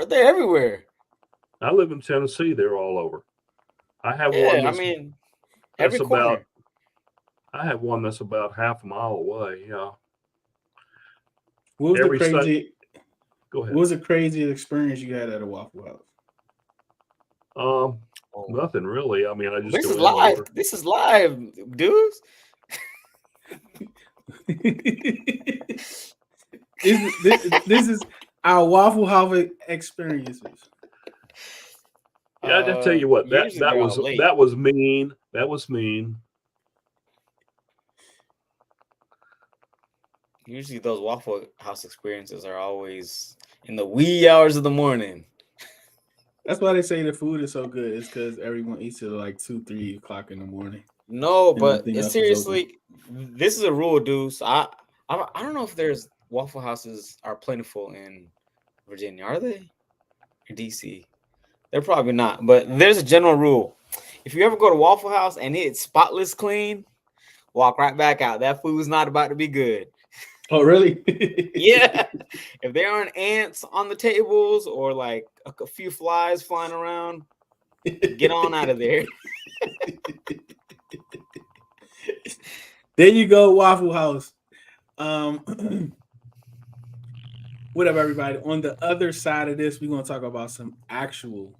They're everywhere. I live in Tennessee. They're all over. I have one Yeah, I mean, every that's about. corner. I have one that's about half a mile away. Yeah. What was the Every Sunday. crazy? Go What ahead. was the craziest experience you had at a Waffle House? Um, Oh, Nothing really. I mean, I just this go is in, live. order. This is live, dudes. this is our Waffle House experiences. Yeah, I tell you what. That Usually that they're was out late. that was mean. That was mean. Usually those Waffle House experiences are always in the wee hours of the morning. That's why they say the food is so good. It's because everyone eats it at like 2, 3 o'clock in the morning, No, and but nothing it's else is open. seriously, this is a rule, dude. I don't know if there's Waffle Houses are plentiful in Virginia. Are they? Or DC? They're probably not. But there's a general rule. If you ever go to Waffle House and it's spotless clean, walk right back out. That food's not about to be good. Oh, really? Yeah. If there aren't ants on the tables or like a few flies flying around, get on out of there. There you go, Waffle House. Um, what up, everybody? On the other side of this, we're gonna talk about some actual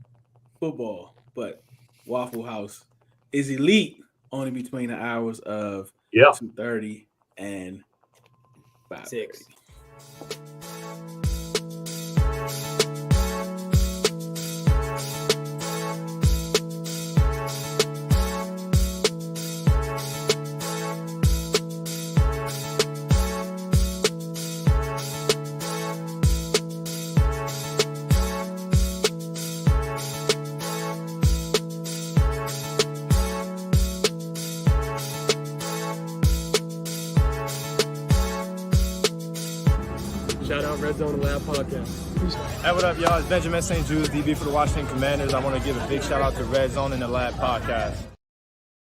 football, but Waffle House is elite only between the hours of Yeah. 2:30 and 5:30. 6. Shout out Redzone In the Lab podcast. Hey, what up, y'all? It's Benjamin St. Jude's, DB for the Washington Commanders. I want to give a big shout out to Redzone In the Lab podcast.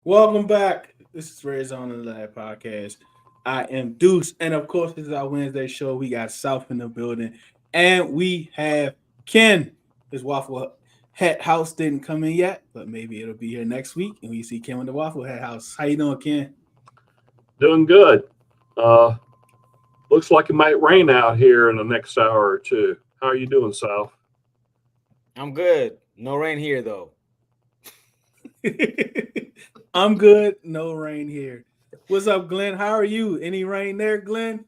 Welcome back. This is Redzone In the Lab podcast. I am Deuce, and of course, this is our Wednesday show. We got Souf in the building, and we have Ken. His Waffle Hat House didn't come in yet, but maybe it'll be here next week, and we see Ken with the Waffle Hat House. How you doing, Ken? Doing good. Looks like it might rain out here in the next hour or two. How are you doing, South? I'm good. No rain here though. I'm good. No rain here. What's up, Glenn? How are you? Any rain there, Glenn?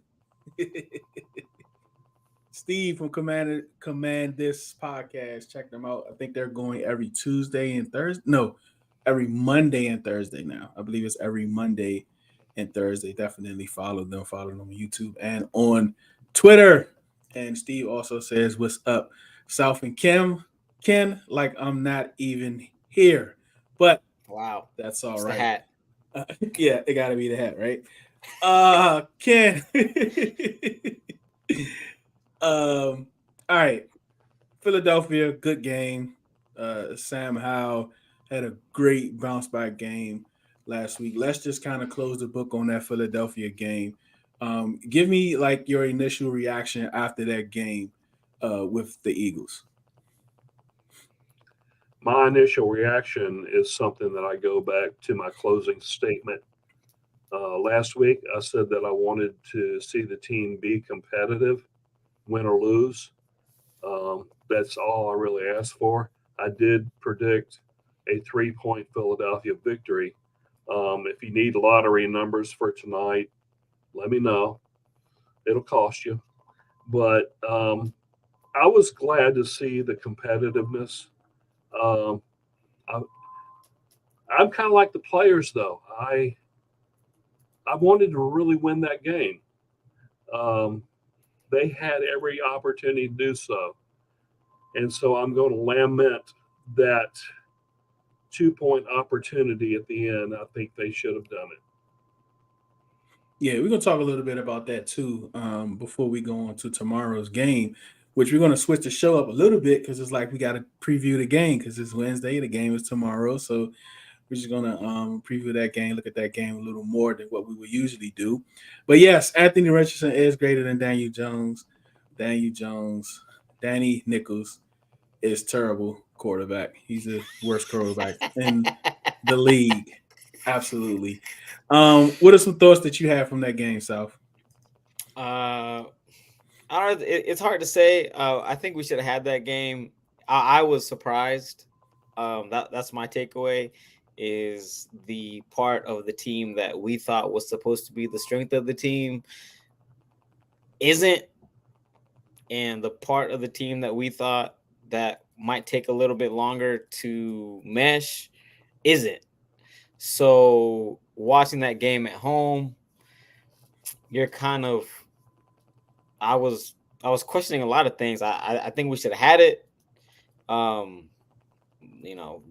Steve from Command This podcast. Check them out. I think they're going every Tuesday and Thursday. No, every Monday and Thursday now. I believe it's every Monday and Thursday. Definitely follow them. Follow them on YouTube and on Twitter. And Steve also says, "What's up, South and Ken? Like I'm not even here, but Wow. that's all It's right." the hat. Yeah, it got to be the hat, right? Ken. All right. Philadelphia, good game. Sam Howell had a great bounce back game last week. Let's just kind of close the book on that Philadelphia game. Give me like your initial reaction after that game with the Eagles. My initial reaction is something that I go back to my closing statement. Last week, I said that I wanted to see the team be competitive, win or lose. That's all I really asked for. I did predict a 3-point Philadelphia victory. If you need lottery numbers for tonight, let me know. It'll cost you. But I was glad to see the competitiveness. Um, I, I'm kind of like the players, though. I wanted to really win that game. Um, they had every opportunity to do so. And so I'm going to lament that 2-point opportunity at the end. I think they should have done it. Yeah, we're going to talk a little bit about that too before we go on to tomorrow's game, which we're going to switch the show up a little bit because it's like we got to preview the game because it's Wednesday. The game is tomorrow. So we're just going to preview that game, look at that game a little more than what we would usually do. But yes, Anthony Richardson is greater than Daniel Jones, Danny Nichols, is terrible quarterback. He's the worst quarterback in the league. Absolutely. What are some thoughts that you have from that game, Souf? I don't know. It's hard to say. I think we should have had that game. I was surprised. That's my takeaway. Is the part of the team that we thought was supposed to be the strength of the team isn't, and the part of the team that we thought that might take a little bit longer to mesh isn't. So watching that game at home, you're kind of I was questioning a lot of things. I think we should have had it. The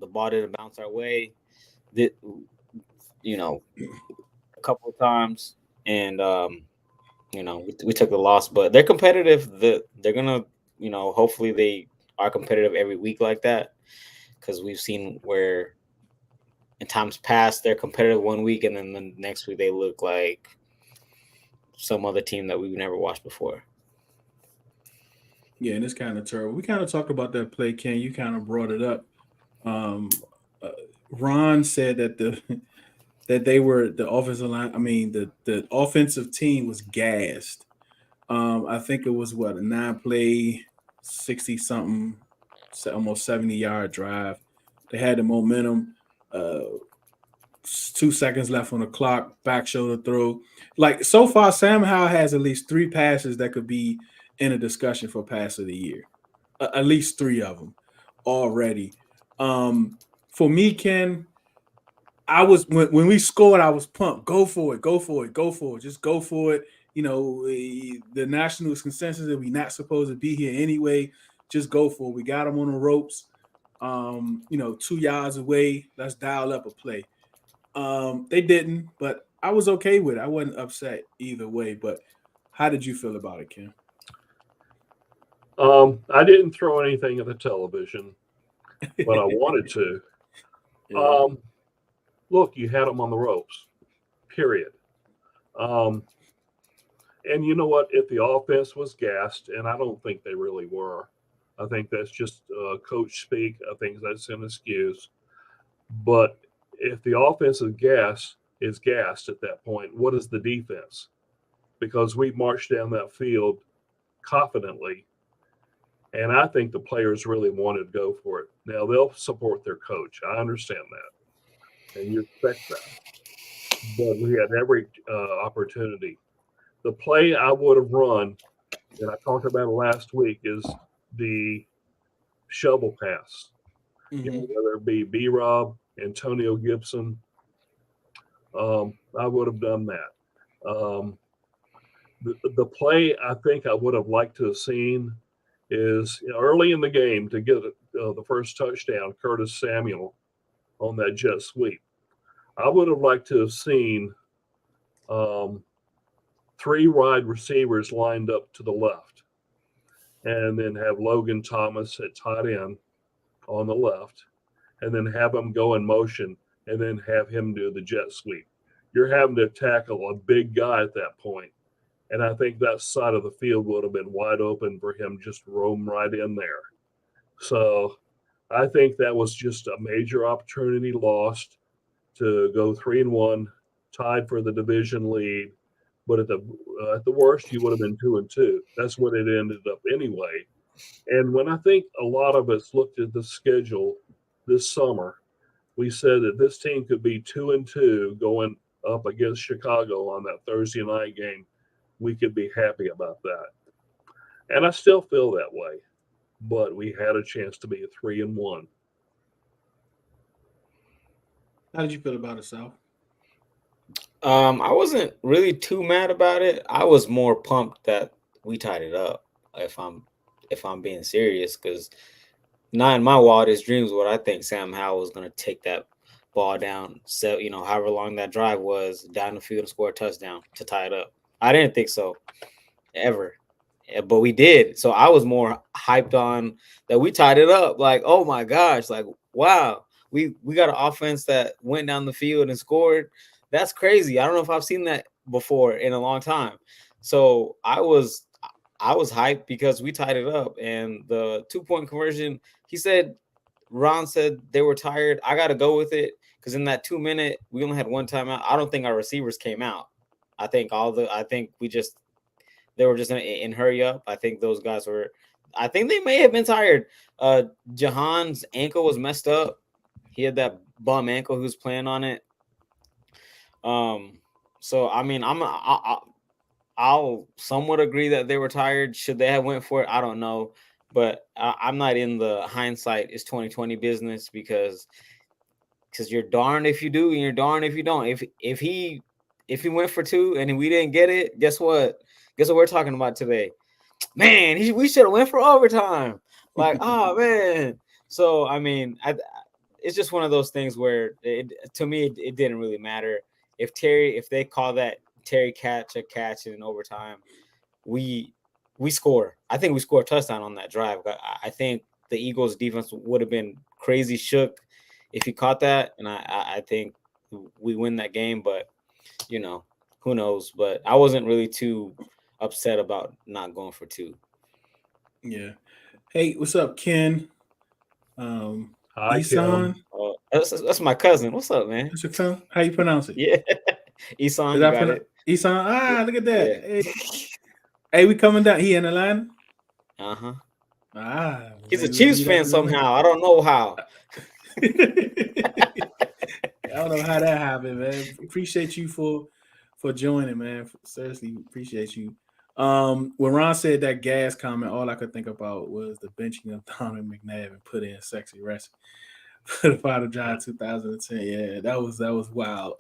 ball didn't bounce our way. That a couple of times, and we took the loss. But they're competitive. They're gonna, hopefully they are competitive every week like that, because we've seen where in times past they're competitive one week and then the next week they look like some other team that we've never watched before. Yeah, and it's kind of terrible. We kind of talked about that play, Ken. You kind of brought it up. Ron said that they were the offensive line. I mean, the offensive team was gassed. I think it was a 9-play, 60-something, almost 70-yard drive. They had the momentum. 2 seconds left on the clock. Back shoulder throw. Like so far, Sam Howell has at least 3 passes that could be in a discussion for pass of the year. At least 3 of them already. For me, Ken, I was when we scored, I was pumped. Go for it, go for it, go for it. Just go for it. The national consensus that we're not supposed to be here anyway. Just go for it. We got them on the ropes. 2 yards away. Let's dial up a play. They didn't, but I was okay with it. I wasn't upset either way. But how did you feel about it, Ken? I didn't throw anything at the television, but I wanted to. Yeah. Look, you had them on the ropes, period. And you know what? If the offense was gassed, and I don't think they really were, I think that's just coach speak. I think that's an excuse. But if the offense is gassed at that point, what is the defense? Because we marched down that field confidently, and I think the players really wanted to go for it. Now, they'll support their coach. I understand that, and you expect that. But we had every opportunity. The play I would have run, and I talked about it last week, is the shovel pass. Mm-hmm. Whether it be B-Rob, Antonio Gibson, I would have done that. The play I think I would have liked to have seen is early in the game to get the first touchdown, Curtis Samuel on that jet sweep. I would have liked to have seen 3 wide receivers lined up to the left, and then have Logan Thomas at tight end on the left, and then have him go in motion, and then have him do the jet sweep. You're having to tackle a big guy at that point, and I think that side of the field would have been wide open for him just to roam right in there. So I think that was just a major opportunity lost to go 3-1, tied for the division lead. But at the worst, you would have been 2-2. That's what it ended up anyway. And when I think a lot of us looked at the schedule this summer, we said that this team could be 2-2 going up against Chicago on that Thursday night game. We could be happy about that. And I still feel that way. But we had a chance to be a 3-1. How did you feel about it, Sal? I wasn't really too mad about it. I was more pumped that we tied it up. If I'm being serious, because not in my wildest dreams would I think Sam Howell was going to take that ball down, so however long that drive was, down the field and score a touchdown to tie it up. I didn't think so ever, but we did. So I was more hyped on that we tied it up. Like, oh my gosh, like wow, we got an offense that went down the field and scored. That's crazy. I don't know if I've seen that before in a long time. So I was I was hyped because we tied it up, and the 2-point conversion. Ron said they were tired. I got to go with it because in that 2 minute, we only had one timeout. I don't think our receivers came out. I think they were just in hurry up. I think those guys were. I think they may have been tired. Jahan's ankle was messed up. He had that bum ankle. Who was playing on it? So I mean, I'll somewhat agree that they were tired. Should they have went for it? I don't know, but I'm not in the hindsight is 2020 business because you're darned if you do and you're darned if you don't. If he went for 2 and we didn't get it, guess what? Guess what we're talking about today? Man, we should have went for overtime. Like, oh man. So I mean, it's just one of those things where to me it didn't really matter if they call that Terry catch in overtime, we score. I think we score a touchdown on that drive. I think the Eagles defense would have been crazy shook if he caught that, and I think we win that game. But who knows? But I wasn't really too upset about not going for 2. Yeah. Hey, what's up, Ken? Hi, Isan. Kim. That's my cousin. What's up, man? That's your cousin? How you pronounce it? Yeah, Isan. Did You I got it. Isan. Look at that. Yeah. Hey, we coming down. He in Atlanta. Uh-huh. He's a Maybe Chiefs meet up fan in somehow. I don't know how. Atlanta. I don't know how that happened, man. Appreciate you for joining, man. Seriously, appreciate you. When Ron said that gas comment, all I could think about was the benching of Donovan McNabb and put in Sexy Rest for the Final Drive 2010. Yeah, that was wild.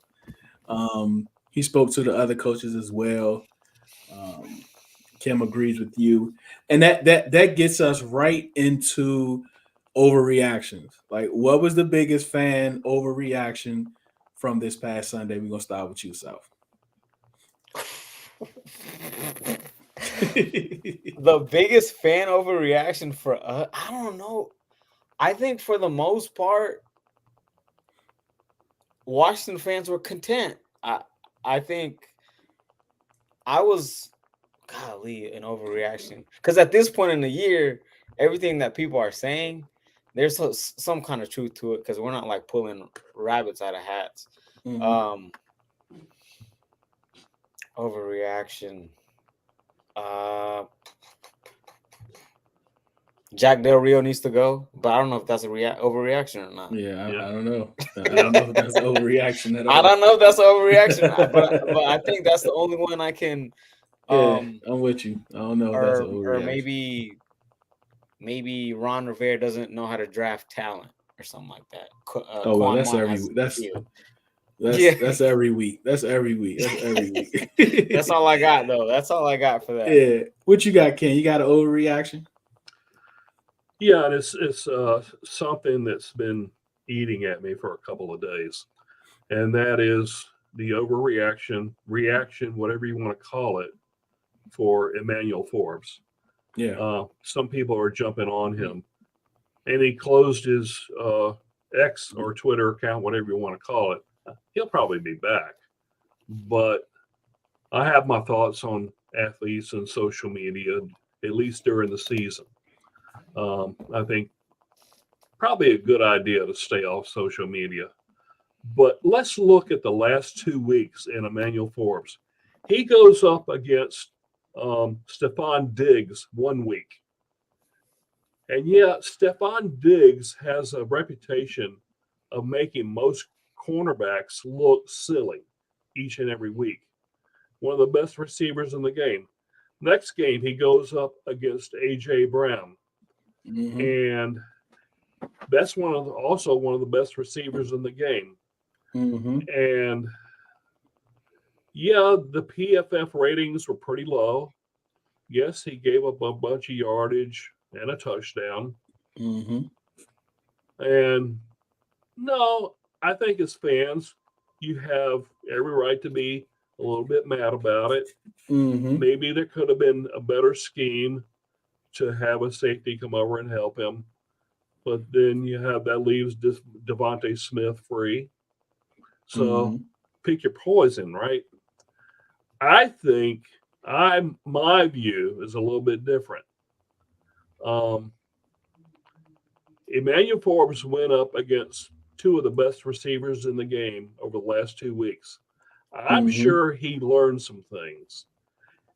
He spoke to the other coaches as well. Kim agrees with you, and that gets us right into overreactions. Like, what was the biggest fan overreaction from this past Sunday? We're gonna start with you, Souf. The biggest fan overreaction for I don't know. I think for the most part, Washington fans were content. I think I was an overreaction because at this point in the year, everything that people are saying, there's some kind of truth to it because we're not like pulling rabbits out of hats. Mhm. Overreaction. Jack Del Rio needs to go, but I don't know if that's a overreaction or not. Yeah, I don't know. I don't know if that's an overreaction at all. I don't know if that's an overreaction, but I think that's the only one I can. I'm with you. I don't know if that's an Or overreaction. maybe Ron Rivera doesn't know how to draft talent or something like that. Oh well, that's every week. That's every week. That's all I got though. That's all I got for that. Yeah. What you got, Ken? You got an overreaction? Yeah, and it's something that's been eating at me for a couple of days, and that is the overreaction, whatever you want to call it, for Emmanuel Forbes. Yeah. Some people are jumping on him, and he closed his X or Twitter account, whatever you want to call it. He'll probably be back, but I have my thoughts on athletes and social media, at least during the season. I think probably a good idea to stay off social media. But let's look at the last 2 weeks in Emmanuel Forbes. He goes up against Stephon Diggs 1 week. And yet Stephon Diggs has a reputation of making most cornerbacks look silly each and every week. One of the best receivers in the game. Next game, he goes up against A.J. Brown. Mm-hmm. And that's also one of the best receivers in the game. Mm-hmm. And yeah, the PFF ratings were pretty low. Yes, he gave up a bunch of yardage and a touchdown. Mm-hmm. And no, I think as fans, you have every right to be a little bit mad about it. Mm-hmm. Maybe there could have been a better scheme to have a safety come over and help him. But then that leaves Devontae Smith free. So pick your poison, right? I think My view is a little bit different. Emmanuel Forbes went up against two of the best receivers in the game over the last 2 weeks. I'm sure he learned some things.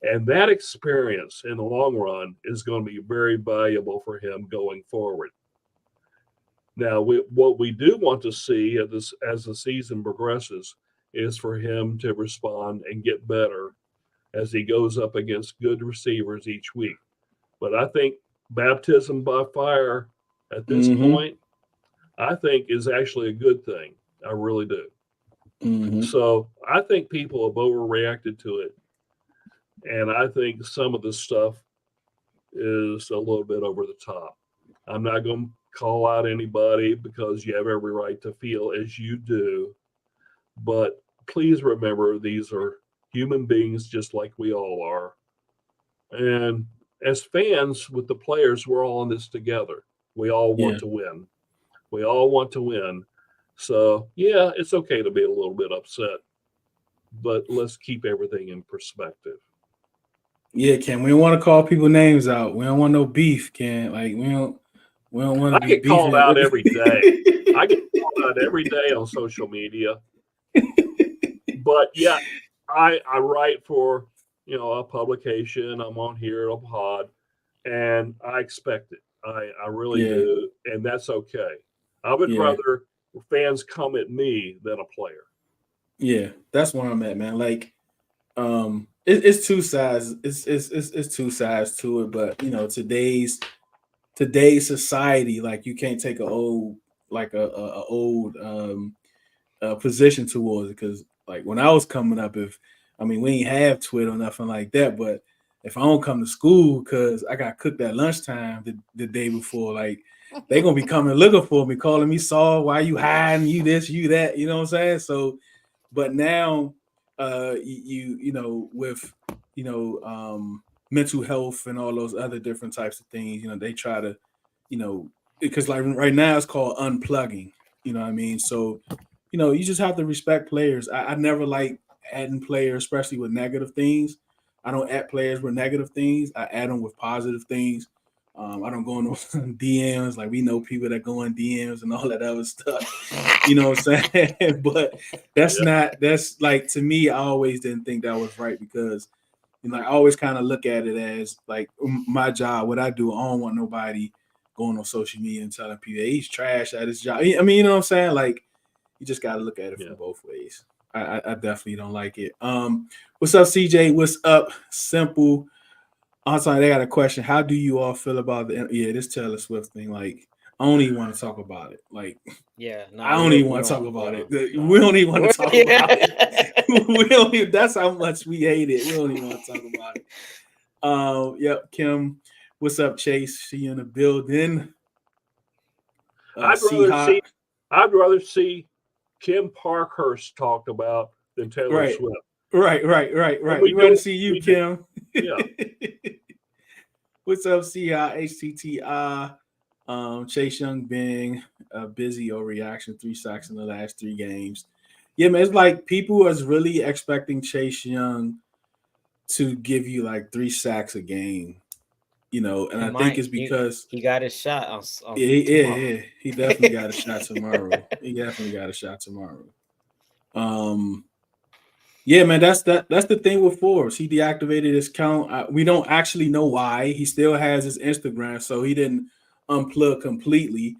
And that experience in the long run is going to be very valuable for him going forward. Now, what we do want to see as the season progresses is for him to respond and get better as he goes up against good receivers each week. But I think baptism by fire at this point, I think is actually a good thing. I really do. So I think people have overreacted to it. And I think some of the stuff is a little bit over the top. I'm not going to call out anybody because you have every right to feel as you do. But please remember, these are human beings just like we all are. And as fans with the players, we're all in this together. We all want to win. We all want to win. So, yeah, it's okay to be a little bit upset. But let's keep everything in perspective. Yeah, Ken. We don't want to call people names out. We don't want no beef, Ken. Like we don't want to be get called beefing. out every day. I get called out every day on social media. But yeah, I write for a publication. I'm on here at a pod, and I expect it. I really do, and that's okay. I would rather fans come at me than a player. Yeah, that's where I'm at, man. Like, it's two sides. It's two sides to it, but today's society, like you can't take a old position towards it, because like when I was coming up, we ain't have Twitter or nothing like that, but if I don't come to school because I got cooked at lunchtime the day before, like they gonna be coming looking for me, calling me Saul, why you hiding, you this, you that, you know what I'm saying? So, but now with mental health and all those other different types of things, they try to, because like right now it's called unplugging, you know what I mean? So, you just have to respect players. I never like adding players, especially with negative things. I don't add players with negative things. I add them with positive things. I don't go in those DMs. Like we know people that go in DMs and all that other stuff. You know what I'm saying? But that's like, to me, I always didn't think that was right, because I always kind of look at it as like my job, what I do. I don't want nobody going on social media and telling people he's trash at his job. I mean, you know what I'm saying? Like, you just got to look at it from both ways. I definitely don't like it. What's up, CJ? What's up, Simple? Also, they got a question. How do you all feel about this Taylor Swift thing? Like, I don't even want to talk about it. Like, I don't even want to talk about it. We don't even want to talk about it. We don't even, that's how much we hate it. We don't even want to talk about it. Yep, Kim. What's up, Chase? See you in the building. I'd rather see Kim Parkhurst talked about than Taylor Swift. Right. We want to see you, Kim. Yeah. What's up, HTTI? Chase Young being busy overreaction, 3 sacks in the last 3 games. Yeah, man, it's like people is really expecting Chase Young to give you like 3 sacks a game. And I think it's because he got his shot on he definitely got a shot tomorrow. Yeah, man, that's the thing with Forbes. He deactivated his account. We don't actually know why. He still has his Instagram, so he didn't unplug completely.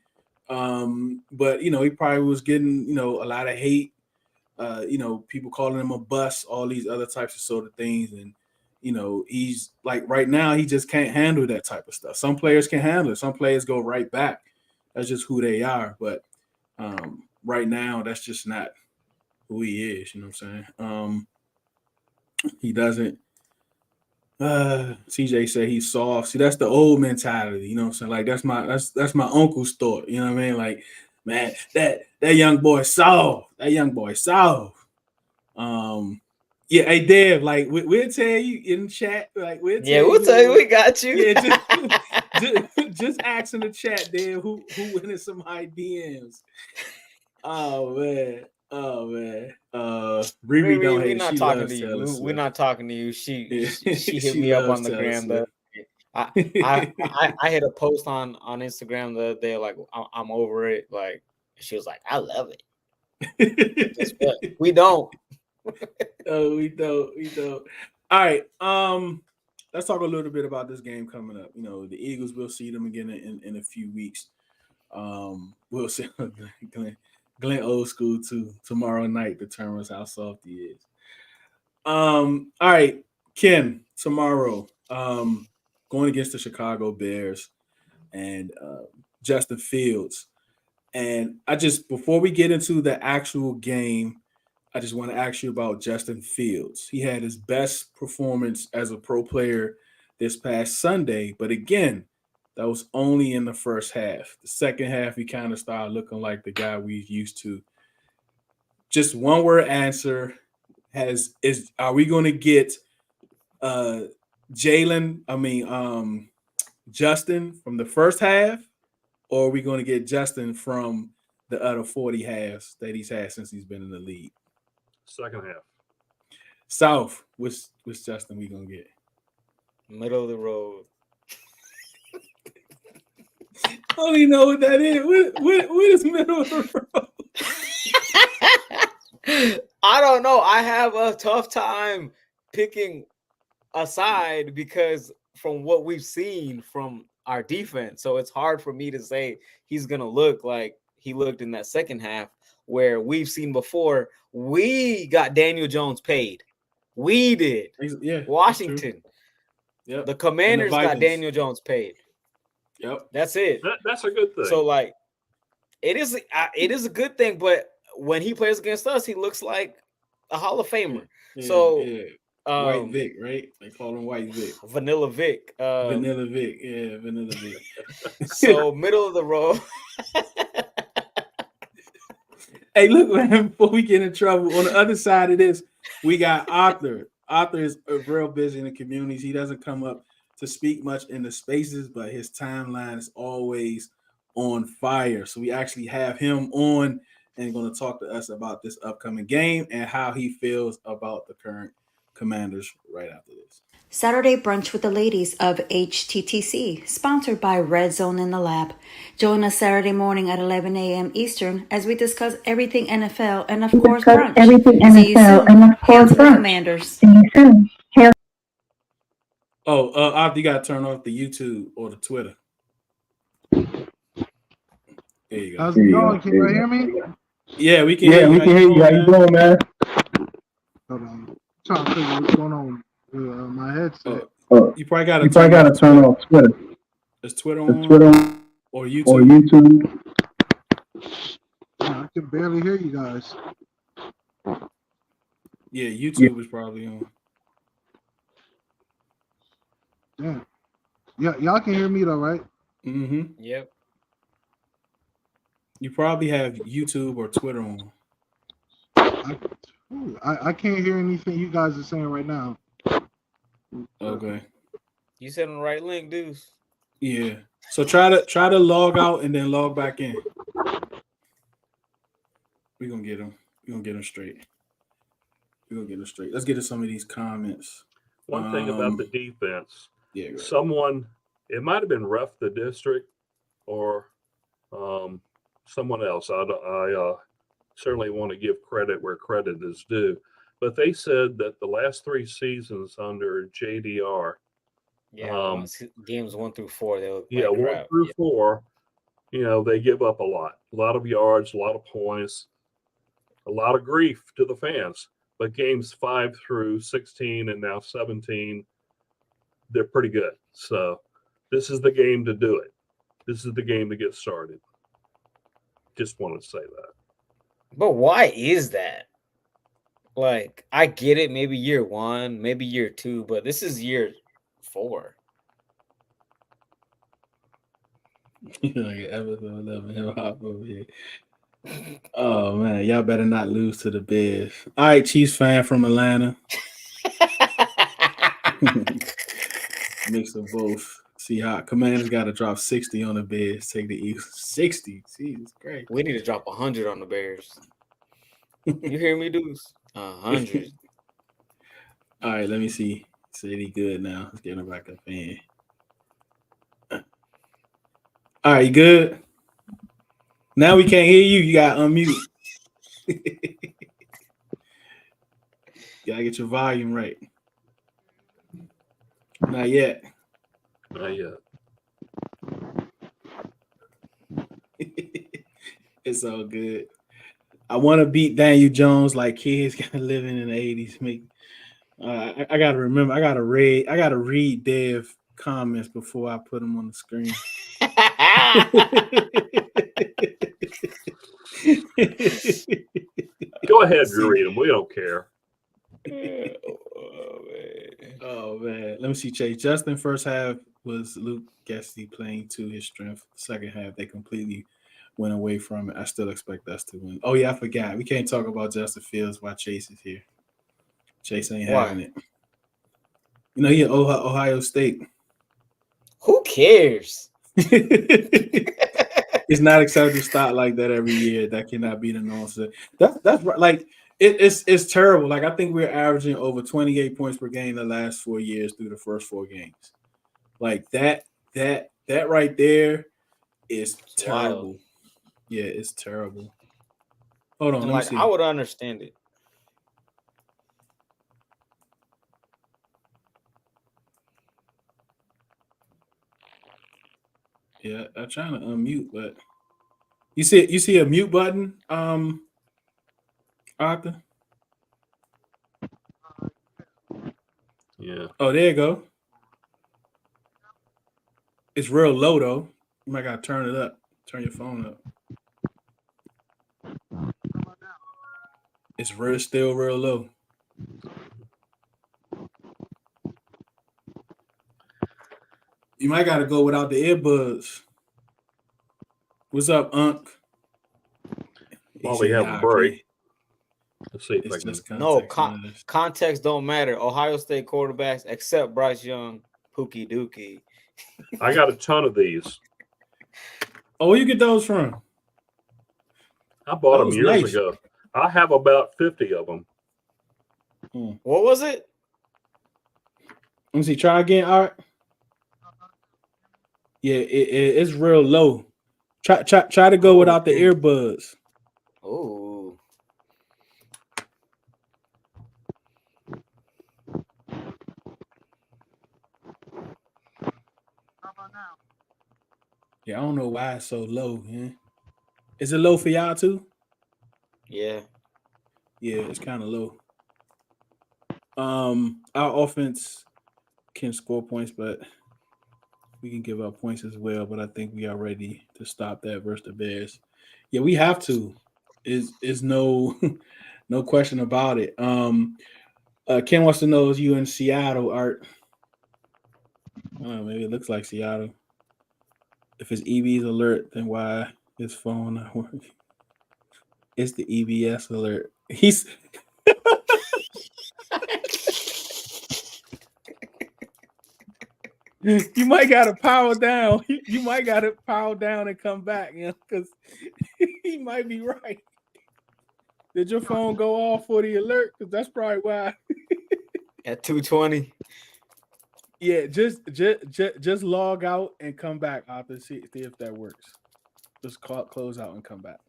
But he probably was getting a lot of hate. People calling him a bust, all these other types of sort of things, and he's like, right now he just can't handle that type of stuff. Some players can handle it. Some players go right back. That's just who they are. But right now, that's just not who he is. You know what I'm saying? He doesn't. CJ said he's soft. See, that's the old mentality. You know what I'm saying? Like that's my uncle's thought. You know what I mean? Like, man, that young boy soft. That young boy soft. Yeah, hey Dev, like we'll tell you in chat. Like we'll tell you we got you. Yeah, just ask in the chat, Dev, who went in some high DMs. Oh man. Oh man. Riri don't We're hate. not She talking loves to Taylor you. We're Swift. not talking to you. She hit She me up loves on the Taylor gram. Swift. I hit a post on Instagram the other day, like I'm over it. Like she was like, I love it. Guess what? We don't. Oh, we don't. All right. Let's talk a little bit about this game coming up. You know, the Eagles. We'll see them again in a few weeks. We'll see. Glenn old school too. Tomorrow night determines how soft he is. All right, Ken. Tomorrow, going against the Chicago Bears and Justin Fields. And I just, before we get into the actual game, I just want to ask you about Justin Fields. He had his best performance as a pro player this past Sunday, but again, that was only in the first half. The second half, he kind of started looking like the guy we used to. Just one word answer: are we going to get Justin from the first half, or are we going to get Justin from the other 40 halves that he's had since he's been in the league? Second half. Souf, which Justin we gonna get? Middle of the road. I don't even know what that is. What is middle of the road? I don't know. I have a tough time picking a side because from what we've seen from our defense, so it's hard for me to say he's gonna look like he looked in that second half where we've seen before. We got Daniel Jones paid. We did. Yeah, Washington. Yep. The Commanders got Vikings. Daniel Jones paid. Yep. That's it. That's a good thing. So like, it is a good thing, but when he plays against us, he looks like a Hall of Famer. Yeah. White Vic, right? They call him White Vic. Vanilla Vic. Vanilla Vic. Yeah, Vanilla Vic. So middle of the road. Hey, look, man, before we get in trouble, on the other side of this, we got Arthur. Arthur is real busy in the communities. He doesn't come up to speak much in the spaces, but his timeline is always on fire. So we actually have him on and going to talk to us about this upcoming game and how he feels about the current Commanders right after this. Saturday Brunch with the Ladies of HTTC, sponsored by Redzone In the Lab. Join us Saturday morning at 11 a.m. Eastern as we discuss everything NFL and, of course, brunch. See you soon. Hail to the Commanders. See you soon. Arthur, you got to turn off the YouTube or the Twitter. There you go. How's it going? Can you hear me? Yeah, we can hear you. We can hear you. How you doing, man? Hold on. Trying to figure what's going on with my headset. You probably got to turn off Twitter. Is Twitter on? Or YouTube? I can barely hear you guys. Yeah, YouTube is probably on. Damn. Yeah, y'all can hear me though, right? Mm-hmm. Yep. You probably have YouTube or Twitter on. I can't hear anything you guys are saying right now. Okay. You said on the right link, Deuce. Yeah. So try to log out and then log back in. We're gonna get them. We're gonna get them straight. Let's get to some of these comments. One thing about the defense. Yeah. Right. Someone, it might have been Ref the District or someone else. I certainly want to give credit where credit is due. But they said that the last 3 seasons under JDR, games 1 through 4, they look 1 through 4, they give up a lot of yards, a lot of points, a lot of grief to the fans. But games 5 through 16 and now 17, they're pretty good. So this is the game to do it. This is the game to get started. Just wanted to say that. But why is that? Like, I get it, maybe year 1, maybe year 2, but this is year 4. Like episode 11 hip hop over here. Oh man, y'all better not lose to the Bears. All right, Chiefs fan from Atlanta. Mix of both. See how Commanders got to drop 60 on the Bears. Take the Eagles 60. Jesus Christ. We need to drop 100 on the Bears. You hear me, Deuce? 100. All right, let me see. Said he good now. Let's get him back up in. All right, you good? Now we can't hear you. You got to unmute. Gotta get your volume right. Not yet. Not yet. It's all good. I want to beat Daniel Jones like kids got living in the 80s. I gotta remember. I gotta read Dev comments before I put them on the screen. Go ahead and read them. We don't care. Oh man. Let me see, Chase. Justin, first half was Luke Gesty playing to his strength. Second half, they completely went away from it. I still expect us to win. Oh yeah, I forgot. We can't talk about Justin Fields while Chase is here. Chase ain't having it. You know, he at Ohio State. Who cares? It's not acceptable to start like that every year. That cannot be the norm. That's right. Like it's terrible. Like I think we're averaging over 28 points per game the last 4 years through the first 4 games. Like that right there is terrible. Wild. Yeah, it's terrible. Hold on, And let me like see. I would understand it. Yeah, I'm trying to unmute, but you see a mute button, Arthur? Yeah. Oh, there you go. It's real low though. You might gotta turn it up. Turn your phone up. It's still real low. You might gotta go without the earbuds. What's up, Unc? While we have a break, let's see if It's I can. just No, context. context don't matter. Ohio State quarterbacks, except Bryce Young, Pookie Dookie. I got a ton of these. Oh, where you get those from? I bought them Those years nice. ago. I have about 50 of them. What was it? Let me see. Try again, Art. Yeah, it's real low. Try to go without the earbuds. Oh. Yeah, I don't know why it's so low, man. Is it low for y'all too? Yeah. Yeah, it's kind of low. Our offense can score points, but we can give up points as well. But I think we are ready to stop that versus the Bears. Yeah, we have to. Is no no question about it. Ken wants to know, is you in Seattle, Art? I don't know, maybe it looks like Seattle. If it's EB's alert, then why his phone not working? It's the EBS alert. He's you might gotta power down. You might gotta power down and come back, because he might be right. Did your phone go off for the alert? Because that's probably why. At 220. Yeah, just log out and come back, Arthur. See if that works. Just close out and come back.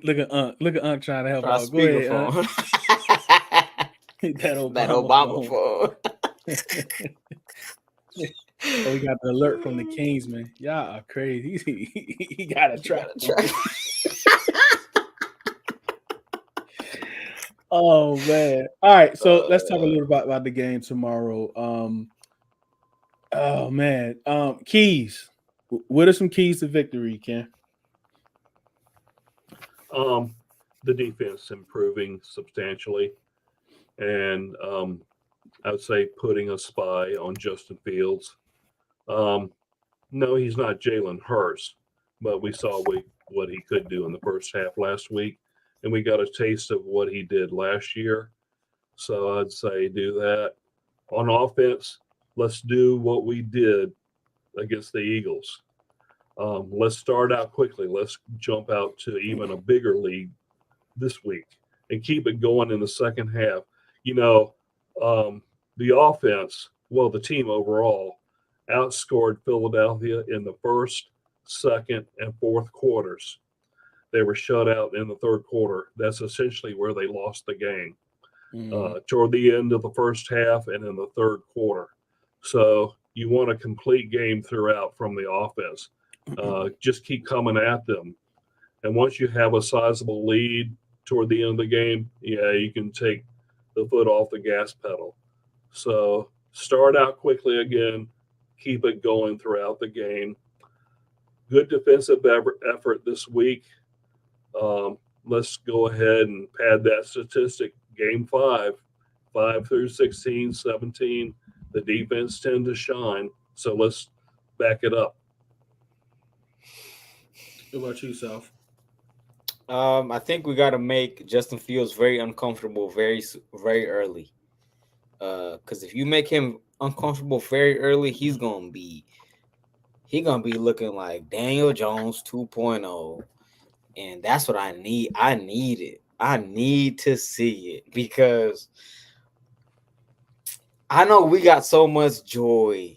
Look at Unc trying to help out. Go ahead, Unc. that Obama phone. Oh, we got the alert from the Kingsman. Y'all are crazy. He got a track. Oh man! All right, so let's talk a little about the game tomorrow. Oh man, keys. What are some keys to victory, Ken? The defense improving substantially, and I would say putting a spy on Justin Fields. No, he's not Jalen Hurts, but we saw what he could do in the first half last week, and we got a taste of what he did last year. So I'd say do that. On offense, let's do what we did against the Eagles. Let's start out quickly. Let's jump out to even a bigger lead this week and keep it going in the second half. The offense, well, the team overall outscored Philadelphia in the first, second, and fourth quarters. They were shut out in the third quarter. That's essentially where they lost the game. Toward the end of the first half and in the third quarter. So you want a complete game throughout from the offense. Just keep coming at them. And once you have a sizable lead toward the end of the game, you can take the foot off the gas pedal. So start out quickly again, keep it going throughout the game. Good defensive effort this week. Let's go ahead and pad that statistic. Game 5 through 16, 17, the defense tend to shine. So let's back it up. What about you, Souf? I think we got to make Justin Fields very uncomfortable very, very early. Because if you make him uncomfortable very early, he's gonna be looking like Daniel Jones 2.0, and that's what I need. I need it. I need to see it because I know we got so much joy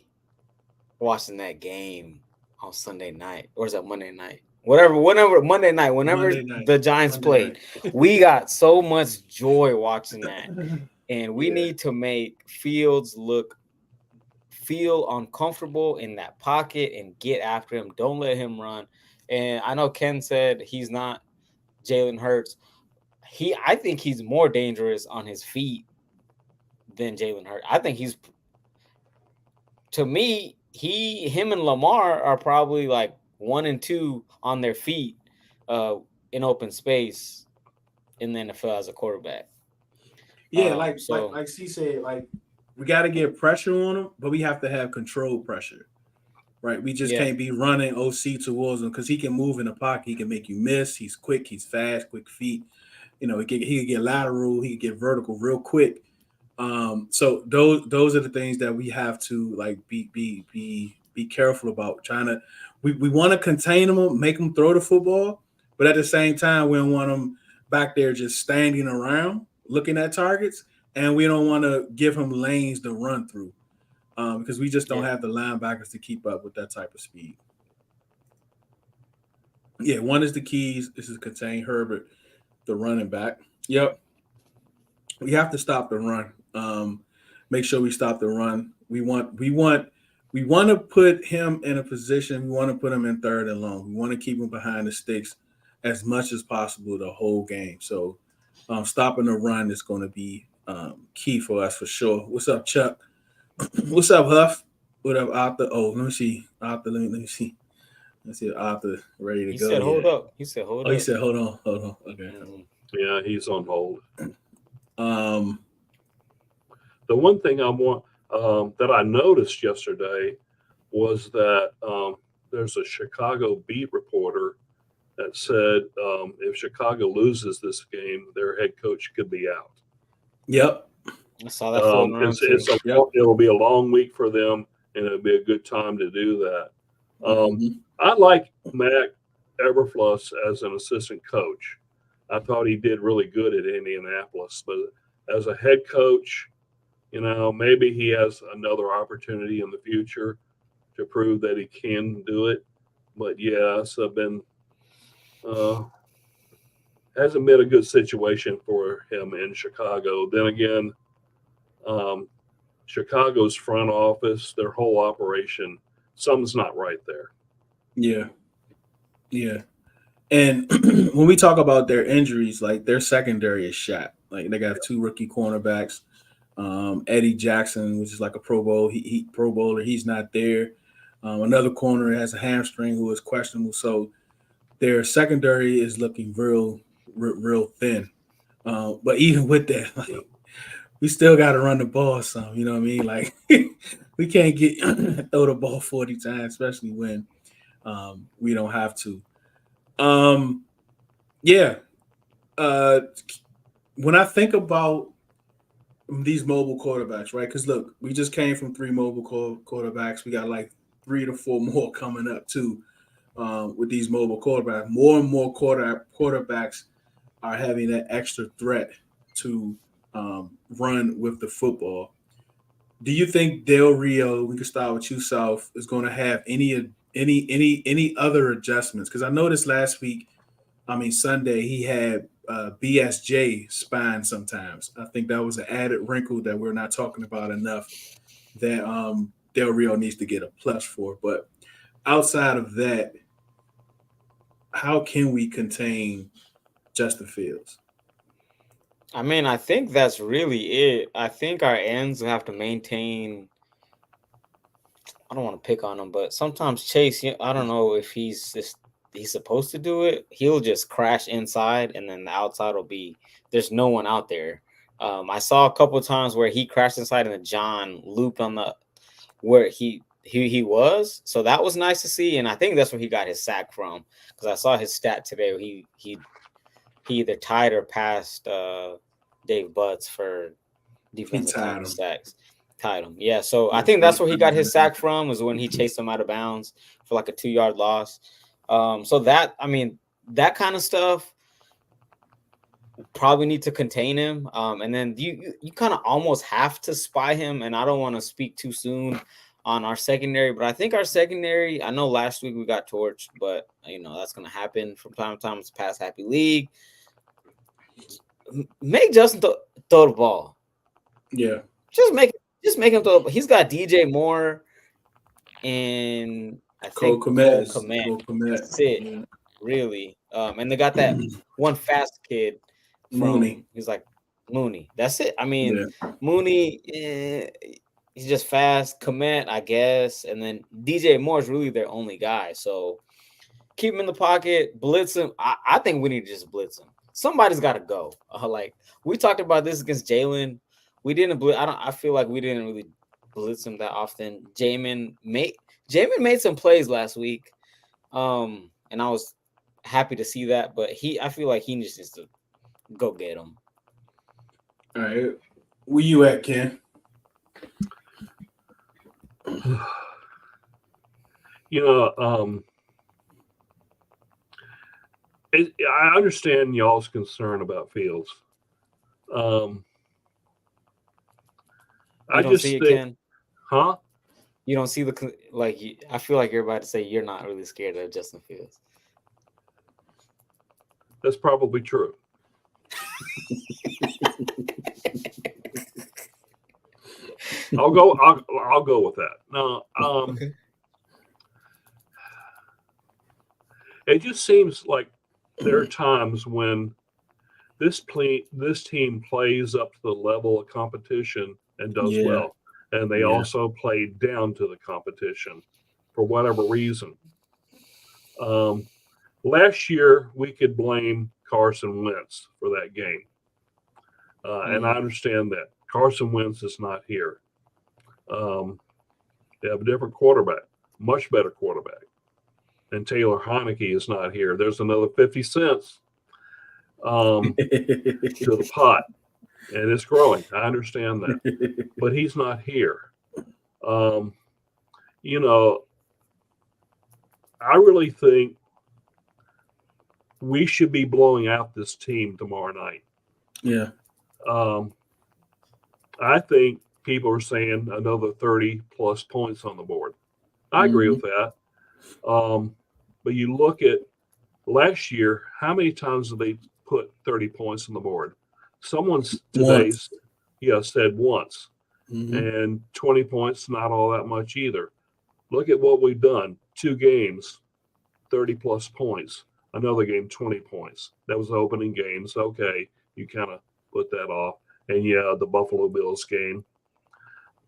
watching that game on Sunday night, or is that Monday night? Whenever Monday night, the Giants played, we got so much joy watching that. And we need to make Fields feel uncomfortable in that pocket and get after him. Don't let him run. And I know Ken said he's not Jalen Hurts. I think he's more dangerous on his feet than Jalen Hurts. I think to me, him and Lamar are probably like 1 and 2 on their feet in open space in the NFL as a quarterback. Yeah, like C said, like we got to get pressure on him, but we have to have controlled pressure, right? We just can't be running OC towards him because he can move in the pocket. He can make you miss. He's quick. He's fast. Quick feet. He can get lateral. He can get vertical real quick. So those are the things that we have to like be careful about. We want to contain him, make him throw the football, but at the same time, we don't want him back there just standing around looking at targets, and we don't want to give him lanes to run through because we just don't have the linebackers to keep up with that type of speed. Yeah, one is the keys. This is contain Herbert, the running back. Yep. We have to stop the run. Make sure we stop the run. We want to put him in a position. We want to put him in third and long. We want to keep him behind the sticks as much as possible the whole game. So stopping the run is going to be key for us for sure. What's up, Chuck? What's up, Huff? What up, Arthur? Oh, let me see. Arthur, let me see. Let's see if Arthur ready to go. He said, hold up. He said, hold up. Oh, he said, hold on. Okay. Mm-hmm. Yeah, he's on hold. The one thing I want that I noticed yesterday was that there's a Chicago beat reporter that said if Chicago loses this game, their head coach could be out. Yep. I saw that floating around it'll be a long week for them, and it'll be a good time to do that. I like Mac Eberflus as an assistant coach. I thought he did really good at Indianapolis, but as a head coach, maybe he has another opportunity in the future to prove that he can do it. But yeah, it's been hasn't been a good situation for him in Chicago. Then again, Chicago's front office, their whole operation, something's not right there. Yeah. And when we talk about their injuries, like their secondary is shot. Like they got 2 rookie cornerbacks. Eddie Jackson, which is like a Pro Bowl, Pro Bowler, he's not there. Another corner has a hamstring who is questionable. So their secondary is looking real thin. But even with that, like, we still got to run the ball some. You know what I mean? Like we can't throw the ball 40 times, especially when we don't have to. When I think about these mobile quarterbacks, right? Because look, we just came from 3 mobile quarterbacks. We got like 3 to 4 more coming up too. with these mobile quarterbacks. More and more quarterbacks are having that extra threat to run with the football. Do you think Del Rio, we can start with you, Souf, is going to have any other adjustments? Because I noticed Sunday, he had BSJ spine sometimes. I think that was an added wrinkle that we're not talking about enough that Del Rio needs to get a plus for. But outside of that, how can we contain Justin Fields? I mean, I think that's really it. I think our ends will have to maintain. I don't want to pick on him, but sometimes Chase, I don't know if he's supposed to do it. He'll just crash inside, and then the outside will be there's no one out there. I saw a couple of times where he crashed inside and the John looped on the where he was. So that was nice to see, and I think that's where he got his sack from because I saw his stat today. Where he either tied or passed Dave Butts for defensive tackle sacks. Tied him. Yeah, so I think that's where he got his sack from was when he chased him out of bounds for like a 2-yard loss. So that kind of stuff probably need to contain him. And then you kind of almost have to spy him. And I don't want to speak too soon on our secondary, but I think our secondary, I know last week we got torched, but that's going to happen from time to time. It's a pass happy league. Make Justin throw the ball. Yeah. Just make him throw. He's got DJ Moore and I think Cole Kmet. That's it, really. And they got that one fast kid from Mooney. He's like Mooney. That's it. I mean, Mooney, he's just fast. Kmet, I guess, and then DJ Moore is really their only guy. So keep him in the pocket, blitz him. I think we need to just blitz him. Somebody's got to go. Like we talked about this against Jalen. We didn't blitz. I feel like we didn't really blitz him that often. Jamin made some plays last week, and I was happy to see that. But I feel like he just needs to go get him. All right, where you at, Ken? I understand y'all's concern about Fields. I just think, Ken? Huh? You don't see I feel like you're about to say you're not really scared of Justin Fields. That's probably true. I'll go with that. No, okay. It just seems like there are times when this team plays up to the level of competition and does well. And they also play down to the competition for whatever reason. Last year, we could blame Carson Wentz for that game. And I understand that. Carson Wentz is not here. They have a different quarterback, much better quarterback. And Taylor Heineke is not here. There's another 50 cents to the pot. And it's growing. I understand that. But he's not here. I really think we should be blowing out this team tomorrow night. Yeah. I think people are saying another 30-plus points on the board. I agree with that. But you look at last year, how many times did they put 30 points on the board? Someone's today said once. And 20 points, not all that much either. Look at what we've done. 2 games, 30-plus points. Another game, 20 points. That was the opening game. So, okay, you kind of put that off. And, the Buffalo Bills game.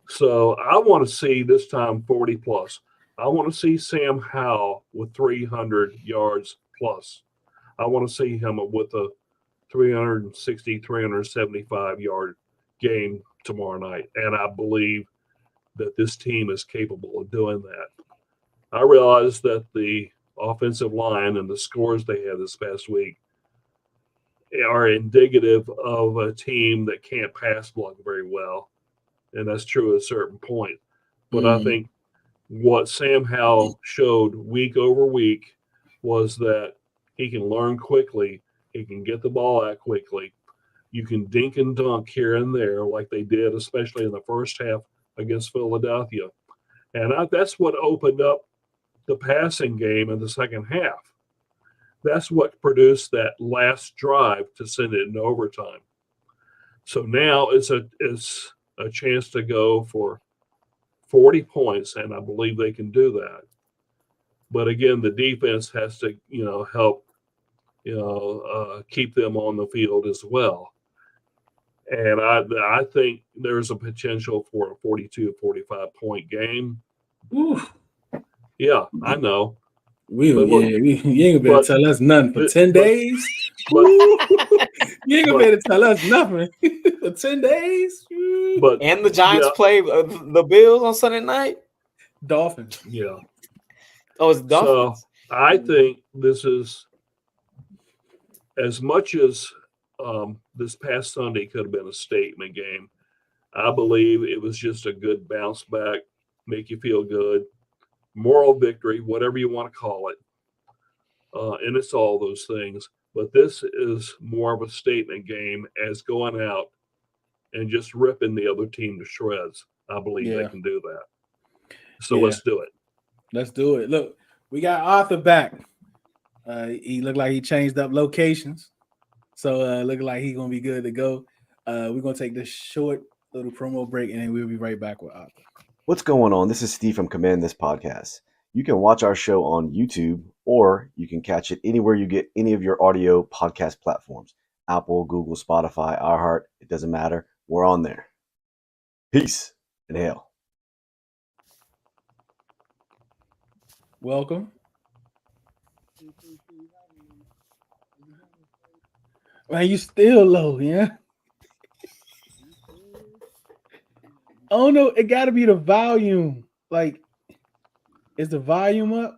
So I want to see this time 40-plus. I want to see Sam Howell with 300 yards plus. I want to see him with a 360, 375-yard game tomorrow night. And I believe that this team is capable of doing that. I realize that the offensive line and the scores they had this past week are indicative of a team that can't pass block very well. And that's true at a certain point. But I think what Sam Howell showed week over week was that he can learn quickly. He can get the ball out quickly. You can dink and dunk here and there like they did, especially in the first half against Philadelphia. And that's what opened up the passing game in the second half. That's what produced that last drive to send it into overtime. So now it's a chance to go for 40 points, and I believe they can do that. But again, the defense has to, help, keep them on the field as well. And I think there's a potential for a 42, 45 point game. Oof. Yeah, I know. You ain't gonna be able to tell us nothing for 10 days. You ain't gonna be able to tell us nothing for 10 days. And the Giants play the Bills on Sunday night. Dolphins. Yeah. Oh, it's Dolphins. So I think this is as much as this past Sunday could have been a statement game. I believe it was just a good bounce back, make you feel good, moral victory, whatever you want to call it. And it's all those things. But this is more of a statement game as going out and just ripping the other team to shreds. I believe they can do that. So let's do it. Let's do it. Look, we got Arthur back. He looked like he changed up locations. So looking like he's going to be good to go. We're going to take this short little promo break, and then we'll be right back with Arthur. What's going on? This is Steve from Command This Podcast. You can watch our show on YouTube, or you can catch it anywhere you get any of your audio podcast platforms. Apple, Google, Spotify, iHeart, it doesn't matter. We're on there. Peace and hail. Welcome. Man, you still low, yeah? Oh, no, it got to be the volume. Like, is the volume up?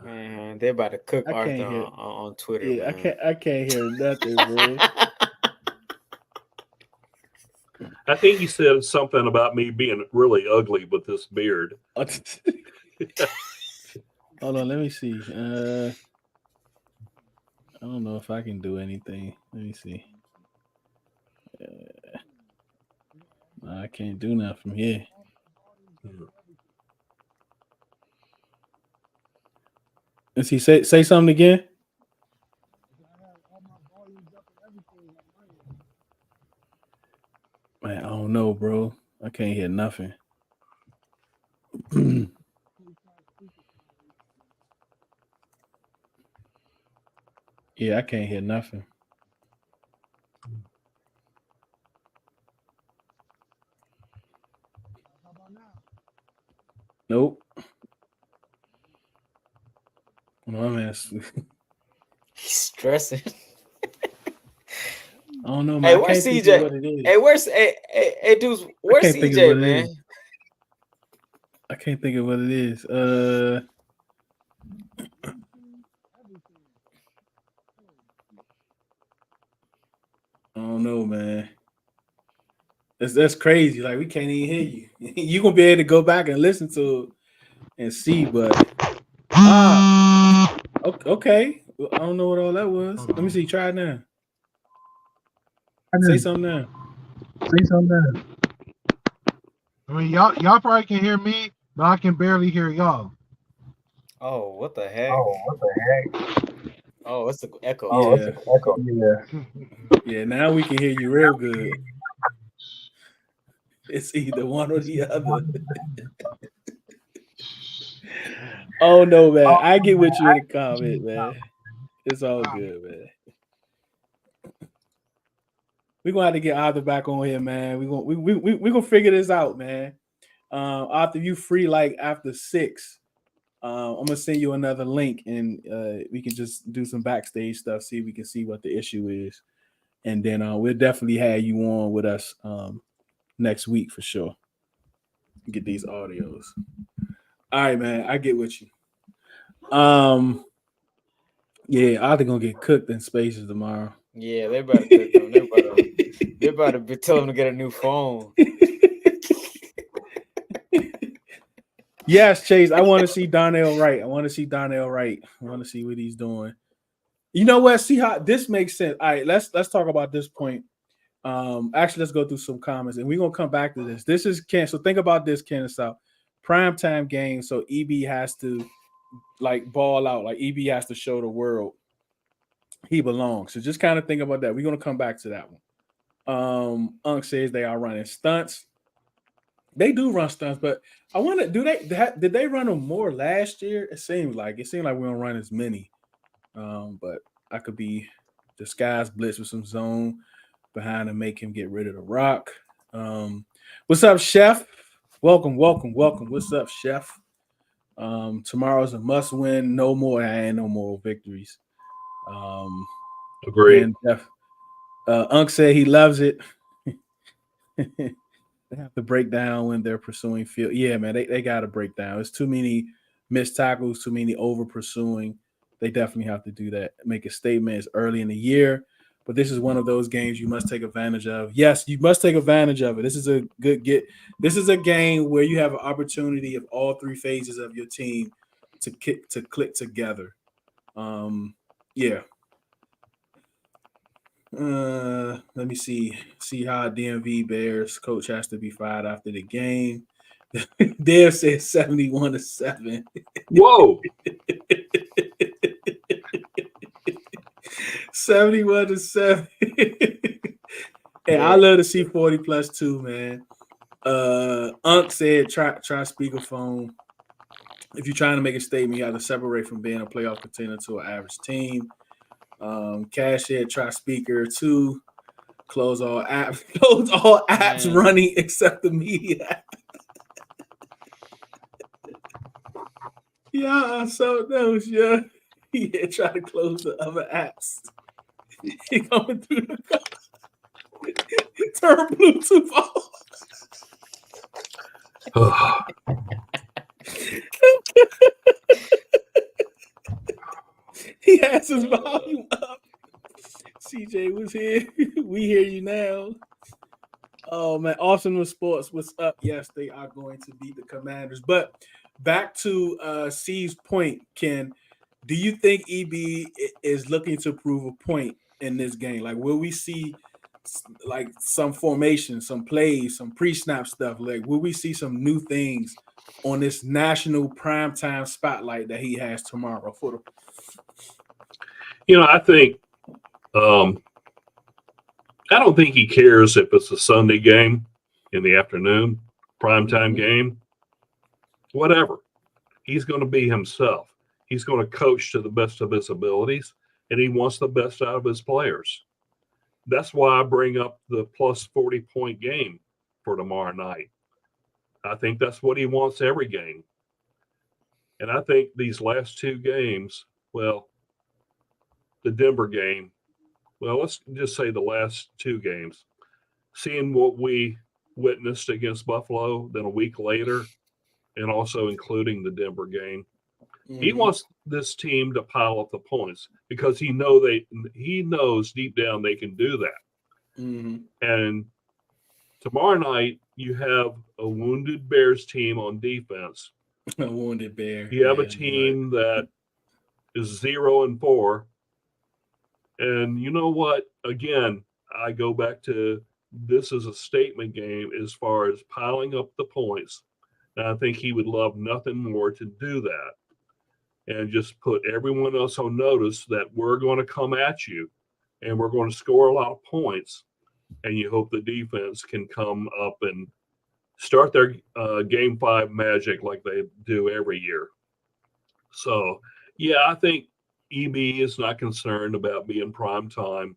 Man, they're about to cook Arthur on Twitter. Yeah, man. I can't hear nothing, bro. I think he said something about me being really ugly with this beard. Hold on, let me see. I don't know if I can do anything. Let me see. I can't do nothing from here. Let's see. Say something again. Man, I don't know, bro. I can't hear nothing. Yeah, I can't hear nothing. Nope. No, man. He's stressing. I don't know, man. Hey, where's CJ? Hey, where's hey, Deuce? Where's CJ, man? I can't think of what it is. I don't know, man. That's crazy. Like, we can't even hear you. You're gonna be able to go back and listen to it and see, but okay. I don't know what all that was. Let me see. Try it now. Say something now. I mean, y'all probably can hear me, but I can barely hear y'all. Oh, what the heck? Oh, it's an echo. Yeah, now we can hear you real good. It's either one or the other. Oh no, man. I get what you in the comment, man. It's all good, man. We're gonna have to get Arthur back on here, man. We're gonna figure this out, man. Arthur, you free like after 6. I'm gonna send you another link, and we can just do some backstage stuff, see if we can see what the issue is, and then we'll definitely have you on with us next week for sure. Get these audios. All right, man. I get with you. Yeah, Arthur gonna get cooked in Spaces tomorrow. Yeah, they better cook them. They better be telling him to get a new phone. Yes, Chase. I want to see Donnell Wright. I want to see what he's doing. You know what? See how this makes sense. All right, let's talk about this point. Actually, let's go through some comments, and we're gonna come back to this. This is Ken. So think about this, Ken and South. Primetime game. So EB has to like ball out. Like EB has to show the world he belongs. So just kind of think about that. We're gonna come back to that one. Unc says they are running stunts. They do run stunts, but I wonder, did they run them more last year? It seemed like we don't run as many. But I could be disguised blitz with some zone behind to make him get rid of the rock. What's up, Chef? Welcome. What's up, Chef? Tomorrow's a must win. No more victories. Agreed. And Unc said he loves it. They have to break down when they're pursuing field. Yeah, man, they got to break down. There's too many missed tackles, too many over pursuing. They definitely have to do that. Make a statement. It's early in the year, but this is one of those games you must take advantage of. Yes, you must take advantage of it. This is a good get. This is a game where you have an opportunity of all three phases of your team to click together. Yeah. Let me see how DMV Bears coach has to be fired after the game. Dave said 71-7. Whoa. 71-7. Hey, I love to see 40 plus 2, man. Unc said try speakerphone. If you're trying to make a statement, you have to separate from being a playoff contender to an average team. Cash said try speaker 2. Close all apps Man. running except the media. Yeah, so those, yeah. Yeah, try to close the other apps. He coming through the car. Turn Bluetooth off. He has his volume up. CJ was here. We hear you now. Oh man, Awesome with Sports. What's up? Yes, they are going to beat the Commanders. But back to C's point, Ken. Do you think EB is looking to prove a point in this game? Like, will we see like some formation, some plays, some pre-snap stuff? Like, will we see some new things on this national primetime spotlight that he has tomorrow for the? I think I don't think he cares if it's a Sunday game in the afternoon, primetime game, whatever. He's going to be himself. He's going to coach to the best of his abilities, and he wants the best out of his players. That's why I bring up the plus 40-point game for tomorrow night. I think that's what he wants every game. And I think these last two games, well, the Denver game, well, let's just say the last two games, seeing what we witnessed against Buffalo, then a week later, and also including the Denver game, he wants this team to pile up the points because he knows deep down they can do that. And tomorrow night, you have a wounded Bears team on defense. A wounded Bear. You have a team that is 0-4. And you know what? Again, I go back to this is a statement game as far as piling up the points. And I think he would love nothing more to do that and just put everyone else on notice that we're going to come at you and we're going to score a lot of points. And you hope the defense can come up and start their Game 5 magic like they do every year. So, yeah, I think EB is not concerned about being prime time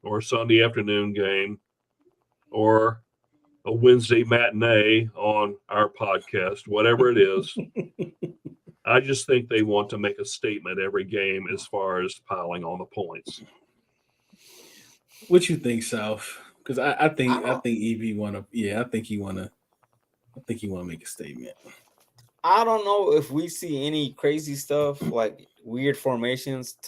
or a Sunday afternoon game or a Wednesday matinee on our podcast, whatever it is. I just think they want to make a statement every game as far as piling on the points. What you think, Souf? Because I think EB wanna. Yeah, I think he wanna make a statement. I don't know if we see any crazy stuff like weird formations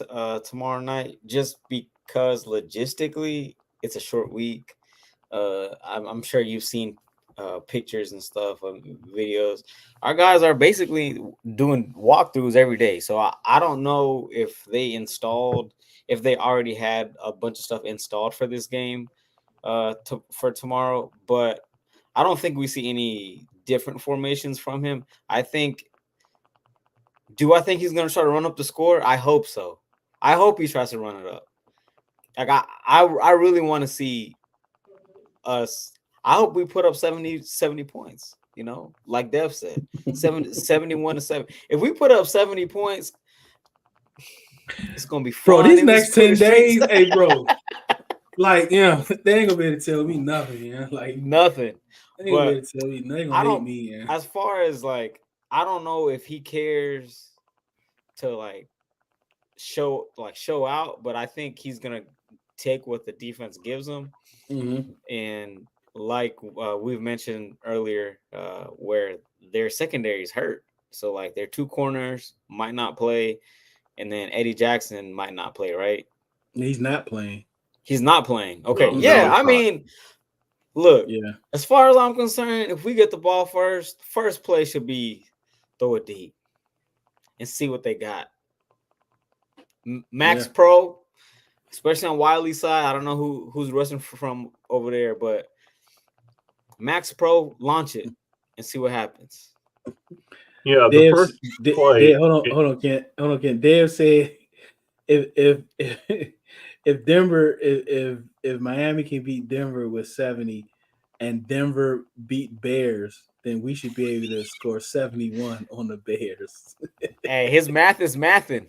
tomorrow night, just because logistically it's a short week. I'm sure you've seen pictures and stuff, videos. Our guys are basically doing walkthroughs every day. So I don't know if they already had a bunch of stuff installed for this game for tomorrow, but I don't think we see any different formations from him. Do I think he's going to try to run up the score? I hope so. I hope he tries to run it up. Like I really want to see us. I hope we put up 70 points, like Dev said, 71 to 7. If we put up 70 points, it's going to be fun. Bro, these next 10 days, hey, bro, like, they ain't going to be able to tell me nothing, like nothing. They ain't going to be able to tell me. They going to hate me, yeah. As far as, like, I don't know if he cares to, like, show out, but I think he's going to take what the defense gives him. Mm-hmm. And like we've mentioned earlier, where their secondary is hurt, so like their two corners might not play, and then Eddie Jackson might not play, right? He's not playing. Okay. Yeah, I mean, look, as far as I'm concerned, if we get the ball first play should be throw it deep and see what they got. Max Pro, especially on Wiley's side. I don't know who's rushing from over there, but Max Pro, launch it and see what happens. Yeah, the first play. Hold on, Ken. Dave said if Denver, if Miami can beat Denver with 70, and Denver beat Bears, then we should be able to score 71 on the Bears. Hey, his math is mathing.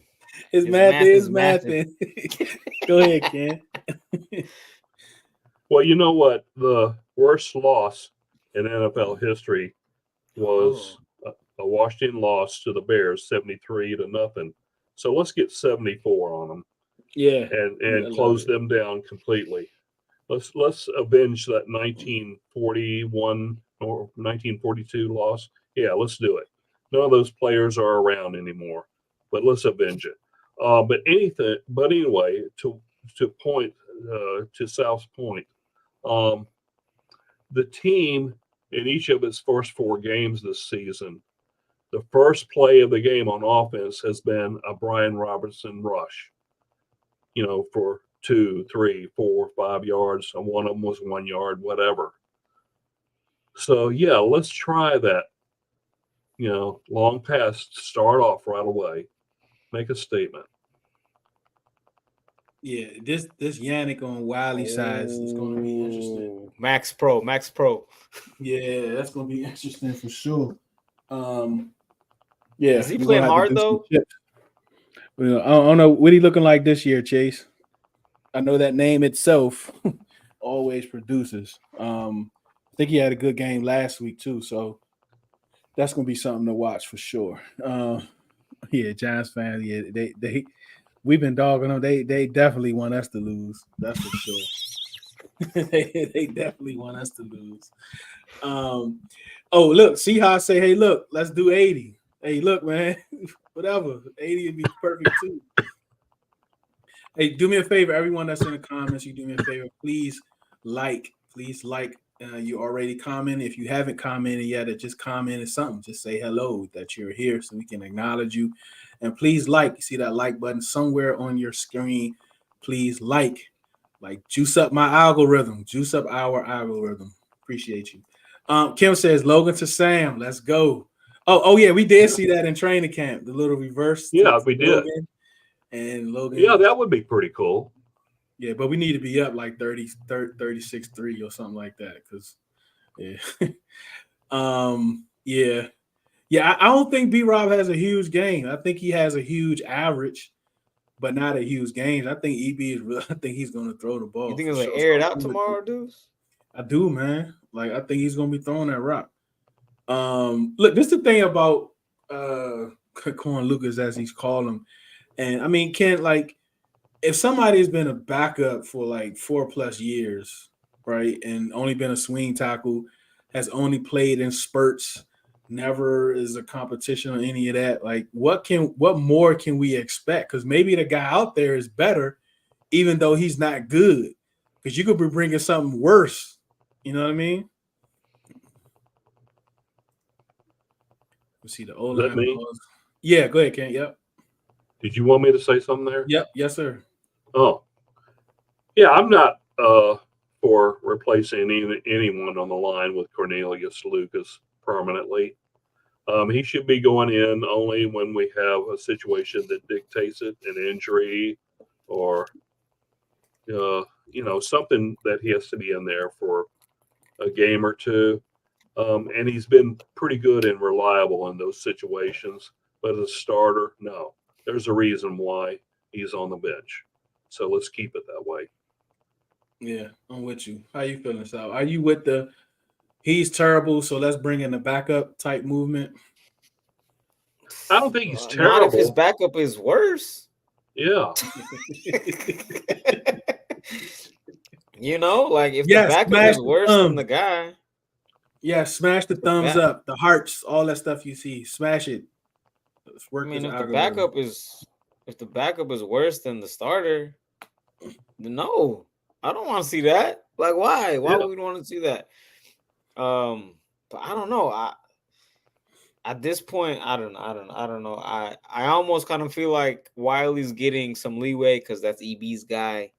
His math is mathing. Go ahead, Ken. Well, you know what? The worst loss in NFL history was a Washington loss to the Bears, 73-0. So let's get 74 on them. Yeah, and close them down completely. Let's avenge that 1941 or 1942 loss. Yeah, let's do it. None of those players are around anymore, but let's avenge it. But anyway, to point to South's point, the team in each of its first 4 games this season, the first play of the game on offense has been a Brian Robertson rush. For 2, 3, 4, 5 yards, and one of them was 1 yard, whatever. So yeah, let's try that. Long pass, start off right away, make a statement. Yeah, this Yannick on Wiley side is going to be interesting. Max Pro. Yeah, that's going to be interesting for sure. Yeah, is he playing hard though? Well, I don't know what he looking like this year, Chase. I know that name itself always produces. I think he had a good game last week too, so that's gonna be something to watch for sure. Yeah, Giants fans, they we've been dogging them. They definitely want us to lose. That's for sure. they definitely want us to lose. Oh, look, see how I say, hey, look, let's do 80. Hey, look, man, whatever. 80 would be perfect too. Hey, do me a favor, everyone that's in the comments, you do me a favor, please like. You already comment. If you haven't commented yet, just comment something. Just say hello, that you're here so we can acknowledge you. And please like. You see that like button somewhere on your screen. Please like juice up my algorithm. Juice up our algorithm. Appreciate you. Kim says, Logan to Sam. Let's go. Oh yeah, we did see that in training camp. The little reverse. Yeah, we did. Logan. And Logan. Yeah, that would be pretty cool. Yeah, but we need to be up like 36-3 or something like that. Because, yeah. I don't think B-Rob has a huge game. I think he has a huge average, but not a huge game. I think EB is real. I think he's going to throw the ball. You think he's going to air it out tomorrow, Deuce? I do, man. Like, I think he's going to be throwing that rock. Look, this is the thing about Corn Lucas, as he's called him. And, I mean, Ken, like, if somebody's been a backup for like 4+ years, right, and only been a swing tackle, has only played in spurts, never is a competition or any of that, like what more can we expect? Because maybe the guy out there is better, even though he's not good. Because you could be bringing something worse. You know what I mean? Let's see the Is O that line. me? Yeah, go ahead, Ken. Yep. Did you want me to say something there? Yep. Yes, sir. Oh, yeah. I'm not for replacing anyone on the line with Cornelius Lucas permanently. He should be going in only when we have a situation that dictates it, an injury or something that he has to be in there for a game or two. And he's been pretty good and reliable in those situations. But as a starter, no. There's a reason why he's on the bench. So let's keep it that way. Yeah, I'm with you. How you feeling, Sal? Are you with the he's terrible, so let's bring in the backup type movement? I don't think he's Not if his terrible. backup is worse. Yeah. You know, like if the Yes, backup smash is the worse than thumb. the guy, Yeah, smash the thumbs back. up, the hearts, all that stuff you see. Smash it. Let's I work mean, this if the algorithm. backup is worse than the starter, then no, I don't want to see that. Like, why? Why Yeah. would we want to see that? But I don't know. At this point, I don't know. I almost kind of feel like Wiley's getting some leeway because that's EB's guy.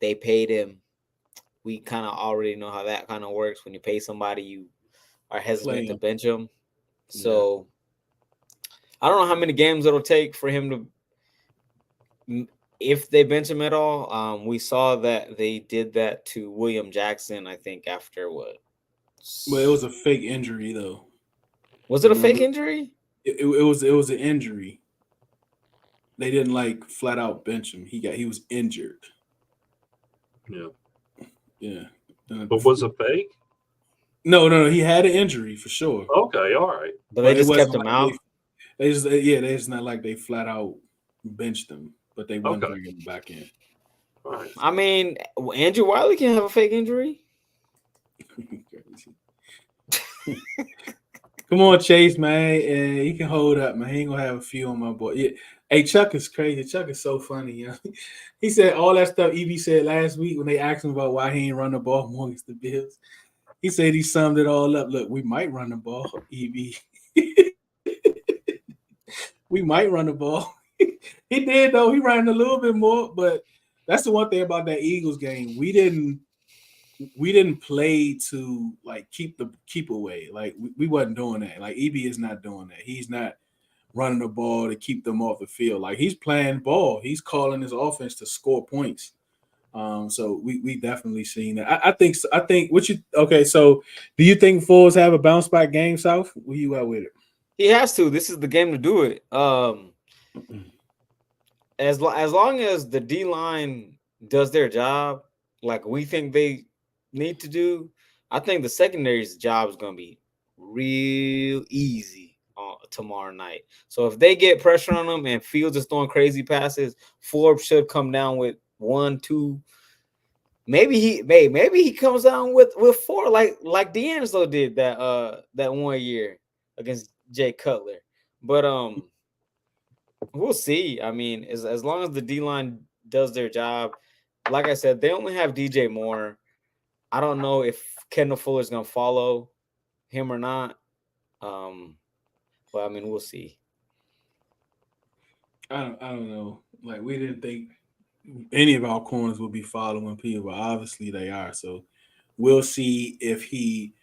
They paid him. We kind of already know how that kind of works. When you pay somebody, you are hesitant to him. bench him. So I don't know how many games it'll take for him to, if they bench him at all. We saw that they did that to William Jackson, I think, after what? But it was a fake injury, though. Was it a fake Remember? injury? It was an injury. They didn't like flat out bench him. He was injured. Yeah. Yeah. But was it fake? No. He had an injury for sure. Okay. All right. But they it just kept wasn't him like out. They it's not like they flat out benched him, but they wouldn't Okay. bring him back in. All right. I mean, Andrew Wiley can have a fake injury. Come on, Chase, man. He can hold up, man. He ain't gonna have a few on my boy. Yeah. Hey, Chuck is crazy. Chuck is so funny, you know. He said all that stuff EB said last week when they asked him about why he ain't run the ball more against the Bills. He said he summed it all up. Look, we might run the ball, EB. We might run the ball. He did though. He ran a little bit more, but that's the one thing about that Eagles game. We didn't play to like keep away. Like we wasn't doing that. Like EB is not doing that. He's not running the ball to keep them off the field. Like he's playing ball. He's calling his offense to score points. So we definitely seen that. I think what you okay. So do you think Foles have a bounce back game, South? Where you at with it? He has to. This is the game to do it. As long as the D line does their job, like we think they need to do, I think the secondary's job is going to be real easy tomorrow night. So if they get pressure on them and Fields is throwing crazy passes, Forbes should come down with 1, 2. Maybe he comes down with 4, like D'Angelo did that 1 year against Jay Cutler. But we'll see. I mean, as long as the D-line does their job, like I said, they only have DJ Moore. I don't know if Kendall Fuller's gonna follow him or not. But I mean, we'll see. I don't know. Like we didn't think any of our corners would be following people, but obviously they are. So we'll see if he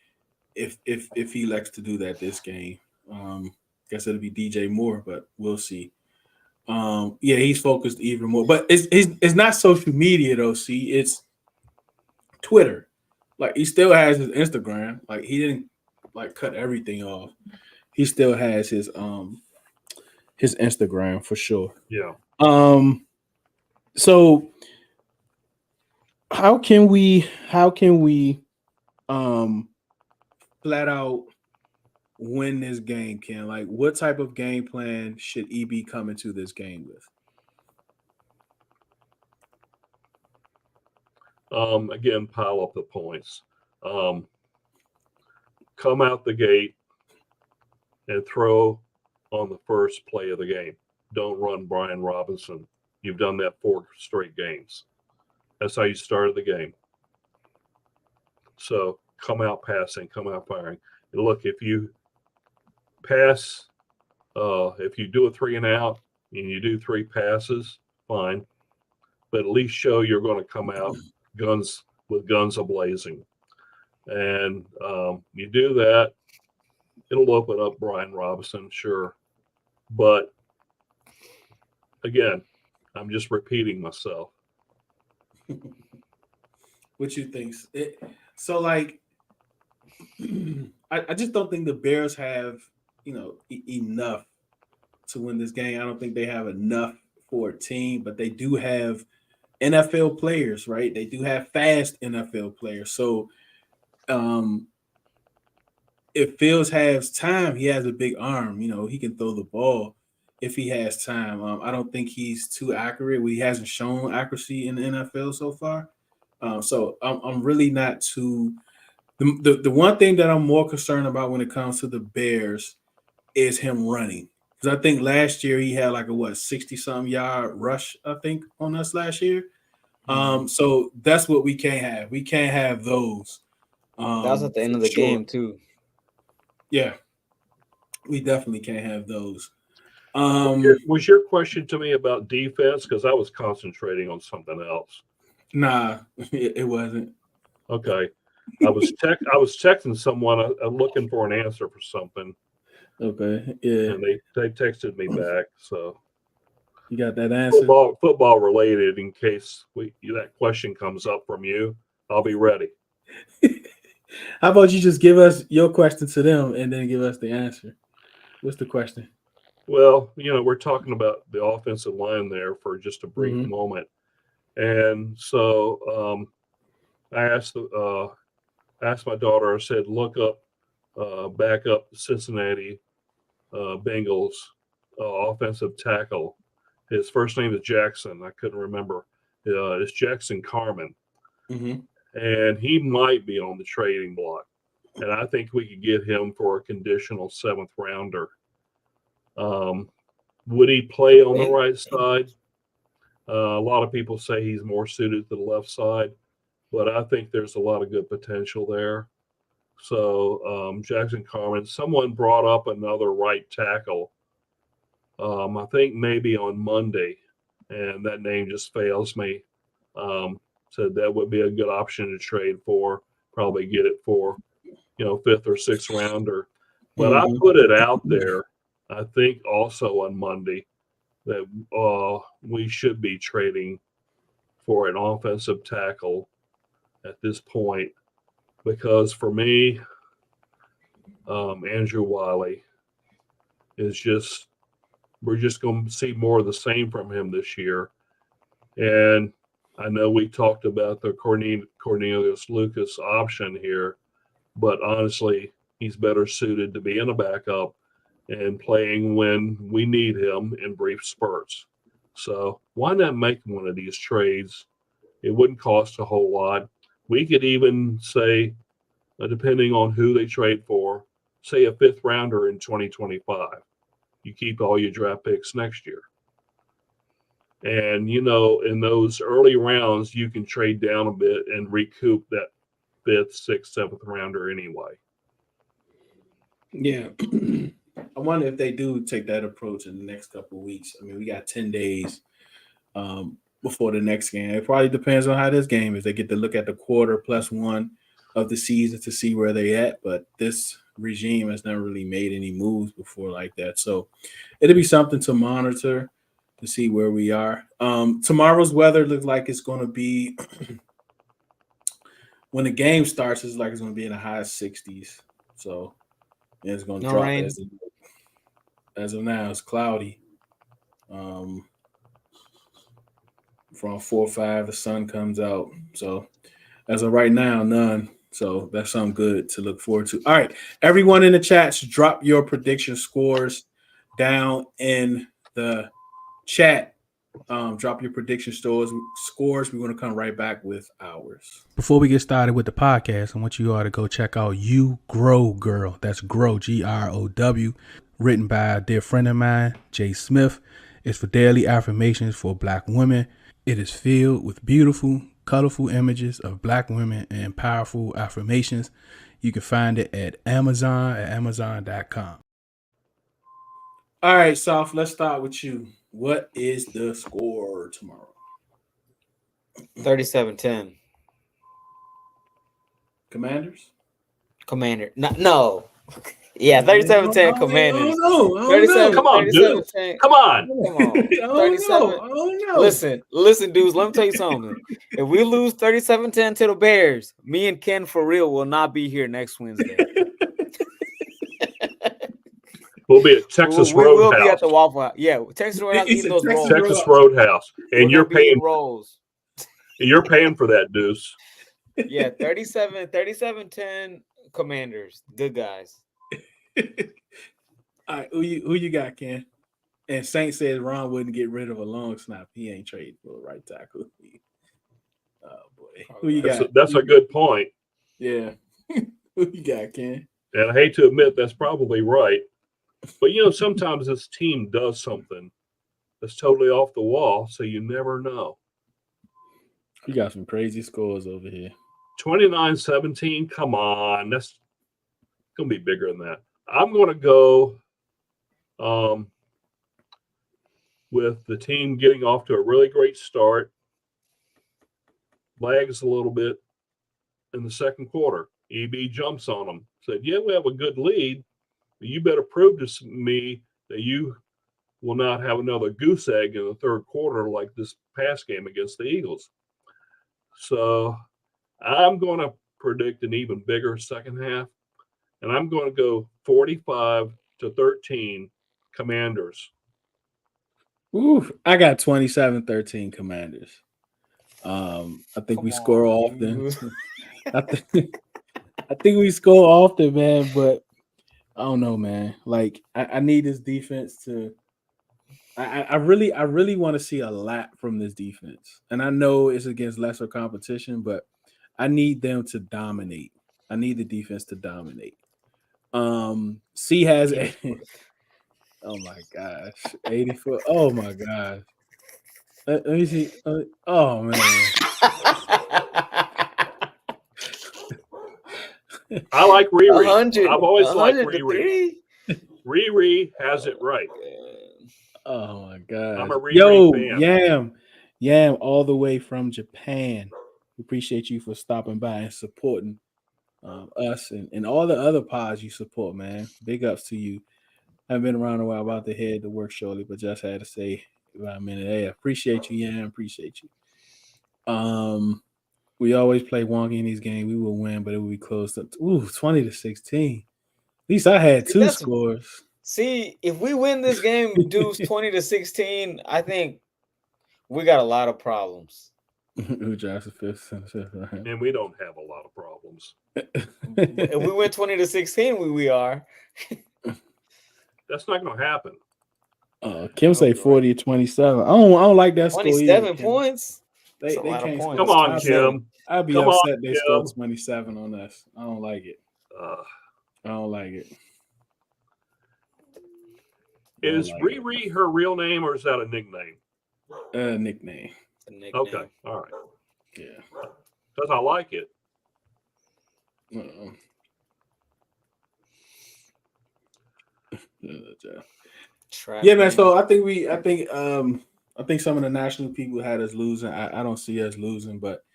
likes to do that this game. Guess it'll be DJ Moore, but we'll see. Yeah, he's focused even more. But it's not social media though. See, it's Twitter. Like he still has his Instagram. Like he didn't like cut everything off. He still has his Instagram for sure. Yeah. So how can we flat out win this game, Ken? Like what type of game plan should EB come into this game with? Again, pile up the points. Come out the gate and throw on the first play of the game. Don't run Brian Robinson. You've done that 4 straight games. That's how you started the game. So come out passing, come out firing. And look, if you pass, if you do a 3 and out and you do 3 passes, fine. But at least show you're going to come out guns a-blazing. And you do that, it'll open up Brian Robinson, sure. But again, I'm just repeating myself. What you think? So, like, I just don't think the Bears have, enough to win this game. I don't think they have enough for a team, but they do have NFL players, right? They do have fast NFL players. So, if Fields has time, he has a big arm. He can throw the ball if he has time. I don't think he's too accurate. He hasn't shown accuracy in the NFL so far. So I'm really not too. The one thing that I'm more concerned about when it comes to the Bears is him running, because I think last year he had like a 60-something yard rush, I think, on us last year. So that's what we can't have. We can't have those. That was at the end of the game too. Yeah, we definitely can't have those. Was your question to me about defense? Because I was concentrating on something else. Nah, it wasn't. Okay, I was texting someone looking for an answer for something. Okay, yeah, and they texted me back. So you got that answer. Football related. In case that question comes up from you, I'll be ready. How about you just give us your question to them and then give us the answer? What's the question? Well, we're talking about the offensive line there for just a brief moment. And so I asked my daughter, I said, look up, back up the Cincinnati Bengals offensive tackle. His first name is Jackson. I couldn't remember. It's Jackson Carman. And he might be on the trading block. And I think we could get him for a conditional 7th rounder. Would he play on the right side? A lot of people say he's more suited to the left side, but I think there's a lot of good potential there. So Jackson Carman, someone brought up another right tackle, I think maybe on Monday, and that name just fails me. Said that would be a good option to trade for, probably get it for, 5th or 6th rounder. But I put it out there, I think also on Monday, that we should be trading for an offensive tackle at this point, because for me, Andrew Wiley is we're just going to see more of the same from him this year. And I know we talked about the Cornelius Lucas option here, but honestly, he's better suited to be in a backup and playing when we need him in brief spurts. So why not make one of these trades? It wouldn't cost a whole lot. We could even say, depending on who they trade for, say a 5th rounder in 2025. You keep all your draft picks next year. And, in those early rounds, you can trade down a bit and recoup that 5th, 6th, 7th rounder anyway. Yeah. I wonder if they do take that approach in the next couple of weeks. I mean, we got 10 days before the next game. It probably depends on how this game is. They get to look at the quarter +1 of the season to see where they at. But this regime has never really made any moves before like that. So it'll be something to monitor to see where we are. Tomorrow's weather looks like it's going to be, when the game starts, it's like it's going to be in the high 60s. So it's going to drop rain. As of now, it's cloudy. From 4 or 5, the sun comes out. So as of right now, none. So that's something good to look forward to. All right, everyone in the chats, drop your prediction scores down in the chat. Drop your prediction scores. We're going to come right back with ours. Before we get started with the podcast, I want you all to go check out You Grow Girl. That's Grow, GROW, written by a dear friend of mine, Jay Smith. It's for daily affirmations for Black women. It is filled with beautiful, colorful images of Black women and powerful affirmations. You can find it at Amazon at Amazon.com. All right, Souf, let's start with you. What is the score tomorrow? 37-10. Commanders? Commander. No. Yeah, 37-10 Commanders. I don't 37, know. Come on, dude. 37-10. Come on. Come on. I don't 37. know. I don't know. Listen, dudes, let me tell you something. If we lose 37-10 to the Bears, me and Ken for real will not be here next Wednesday. We'll be at Texas we will be at Roadhouse. the Waffle House. Yeah, Texas Roadhouse It's eating a those Texas rolls. Texas Roadhouse. And We're you're gonna be eating paying rolls. you're paying for that, Deuce. Yeah, 37-10 Commanders. Good guys. All right, who you got, Ken? And Saint says Ron wouldn't get rid of a long snap. He ain't trade for a right tackle. Oh boy, who you got? That's a good point. Yeah, who you got, Ken? And I hate to admit that's probably right. But sometimes this team does something that's totally off the wall, so you never know. You got some crazy scores over here. 29-17, come on. That's going to be bigger than that. I'm going to go with the team getting off to a really great start. Lags a little bit in the second quarter. EB jumps on them. Said, yeah, we have a good lead, but you better prove to me that you will not have another goose egg in the third quarter like this past game against the Eagles. So I'm going to predict an even bigger second half, and I'm going to go 45-13 Commanders. Ooh, I got 27-13 Commanders. I think we score often. I think we score often, man, but I don't know, man. Like I need this defense to I really want to see a lot from this defense. And I know it's against lesser competition, but I need them to dominate. I need the defense to dominate. C has oh my gosh, 80 foot. Oh my gosh. Let me see. Oh man. I like Riri. 100, I've always liked 100-3. Riri. Riri has it right. Oh my god. I'm a Riri fan. Yam, all the way from Japan. We appreciate you for stopping by and supporting us and all the other pods you support, man. Big ups to you. I've been around a while, about to head to work shortly, but just had to say about a minute. Hey, appreciate you, Yam. Appreciate you. We always play wonky in these games. We will win, but it will be close to 20-16. At least I had two scores. See, if we win this game, Deuce 20-16, I think we got a lot of problems. Who drives the fifth? And we don't have a lot of problems. If we win 20-16, we are. That's not going to happen. Kim say 40-27. I don't like that score. 27 points. They can't score. Come on, Kim. I'd be upset they scored 27 on us. I don't like it. I don't like it. Is Riri her real name or is that a nickname? Nickname. Okay. All right. Yeah. Because I like it. Yeah, man. So I think some of the national people had us losing. I don't see us losing, but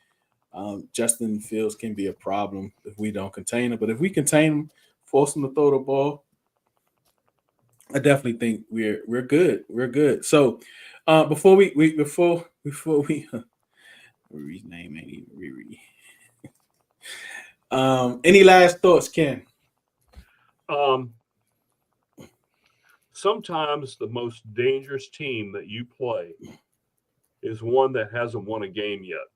Justin Fields can be a problem if we don't contain him. But if we contain him, force him to throw the ball, I definitely think we're good. We're good. So before we Riri's name ain't even Riri. Any last thoughts, Ken? Sometimes the most dangerous team that you play is one that hasn't won a game yet.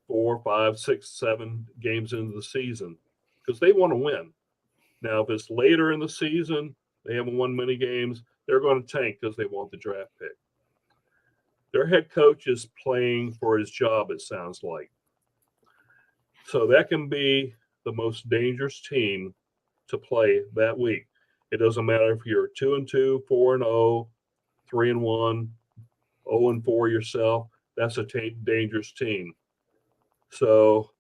4, 5, 6, 7 games into the season because they want to win. Now, if it's later in the season, they haven't won many games, they're going to tank because they want the draft pick. Their head coach is playing for his job, it sounds like. So that can be the most dangerous team to play that week. It doesn't matter if you're 2-2, 4-0, 3-1, 0-4 yourself. That's a dangerous team. So,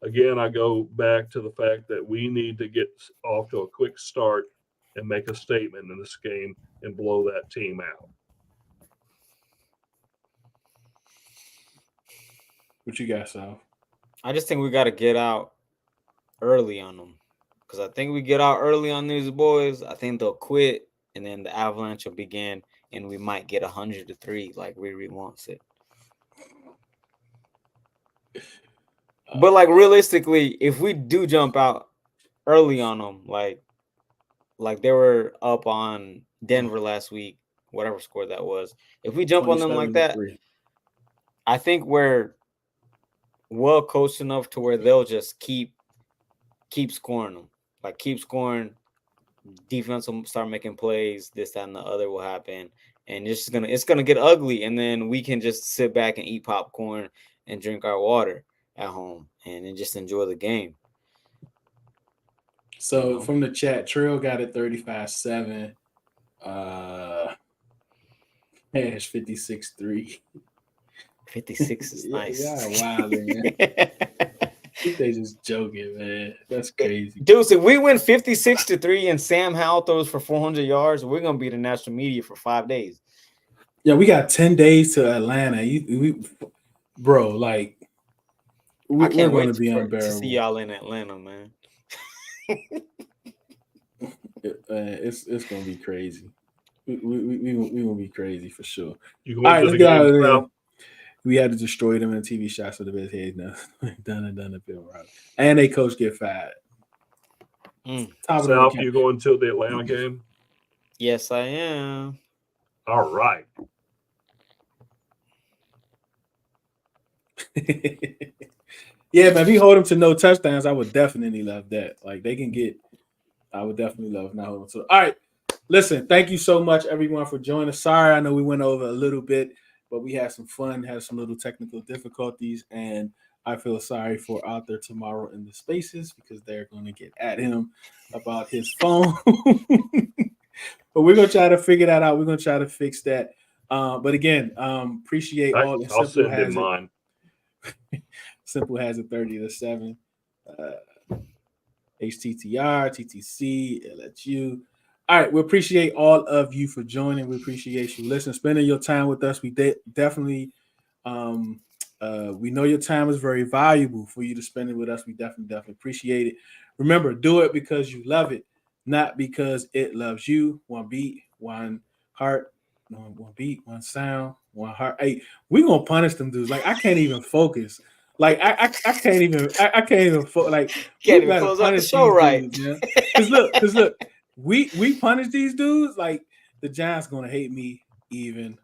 again, I go back to the fact that we need to get off to a quick start and make a statement in this game and blow that team out. What you got, Sal? I just think we got to get out early on them, because I think we get out early on these boys, I think they'll quit, and then the avalanche will begin, and we might get 100-3 like Riri wants it. But like realistically, if we do jump out early on them, like they were up on Denver last week, whatever score that was. If we jump on them like that, 27-3. I think we're well coached enough to where they'll just keep scoring them. Like keep scoring. Defense will start making plays. This, that, and the other will happen, and it's gonna get ugly. And then we can just sit back and eat popcorn and drink our water at home and then just enjoy the game. So from the chat, Trill got it 35-7. Hash 56-3. 56 is nice. Yeah, wow, man. They just joking, man. That's crazy. Deuce, if we win 56-3 and Sam Howell throws for 400 yards, we're gonna be the national media for 5 days. Yeah, we got 10 days to Atlanta. Bro, like we're going to be unbearable. To see y'all in Atlanta, man. It's going to be crazy. We gonna be crazy for sure. You All right, let's get out of there. now. We had to destroy them in TV shots of the best head now. done the Bill Rock. And they coach get fired. Top of South, the you going to the Atlanta game? Yes, I am. All right. Yeah, man, if you hold them to no touchdowns, I would definitely love that. Like they can get, I would definitely love not holding to. All right, listen, thank you so much, everyone, for joining us. Sorry, I know we went over a little bit, but we had some fun, had some little technical difficulties, and I feel sorry for out there tomorrow in the spaces because they're going to get at him about his phone. But we're going to try to figure that out. We're going to try to fix that. But again, appreciate all the I'll send in mine. Simple has it 30-7. HTTR, TTC, LHU. All right, we appreciate all of you for joining. We appreciate you listening, spending your time with us. We definitely, we know your time is very valuable for you to spend it with us. We definitely appreciate it. Remember, do it because you love it, not because it loves you. One beat, one heart, one beat, one sound, one heart. Hey, we're gonna punish them dudes. Like I can't even focus. Like I can't even like Can't even close out the show right. Dudes, yeah? Cause look, we punish these dudes. Like the Giants gonna hate me even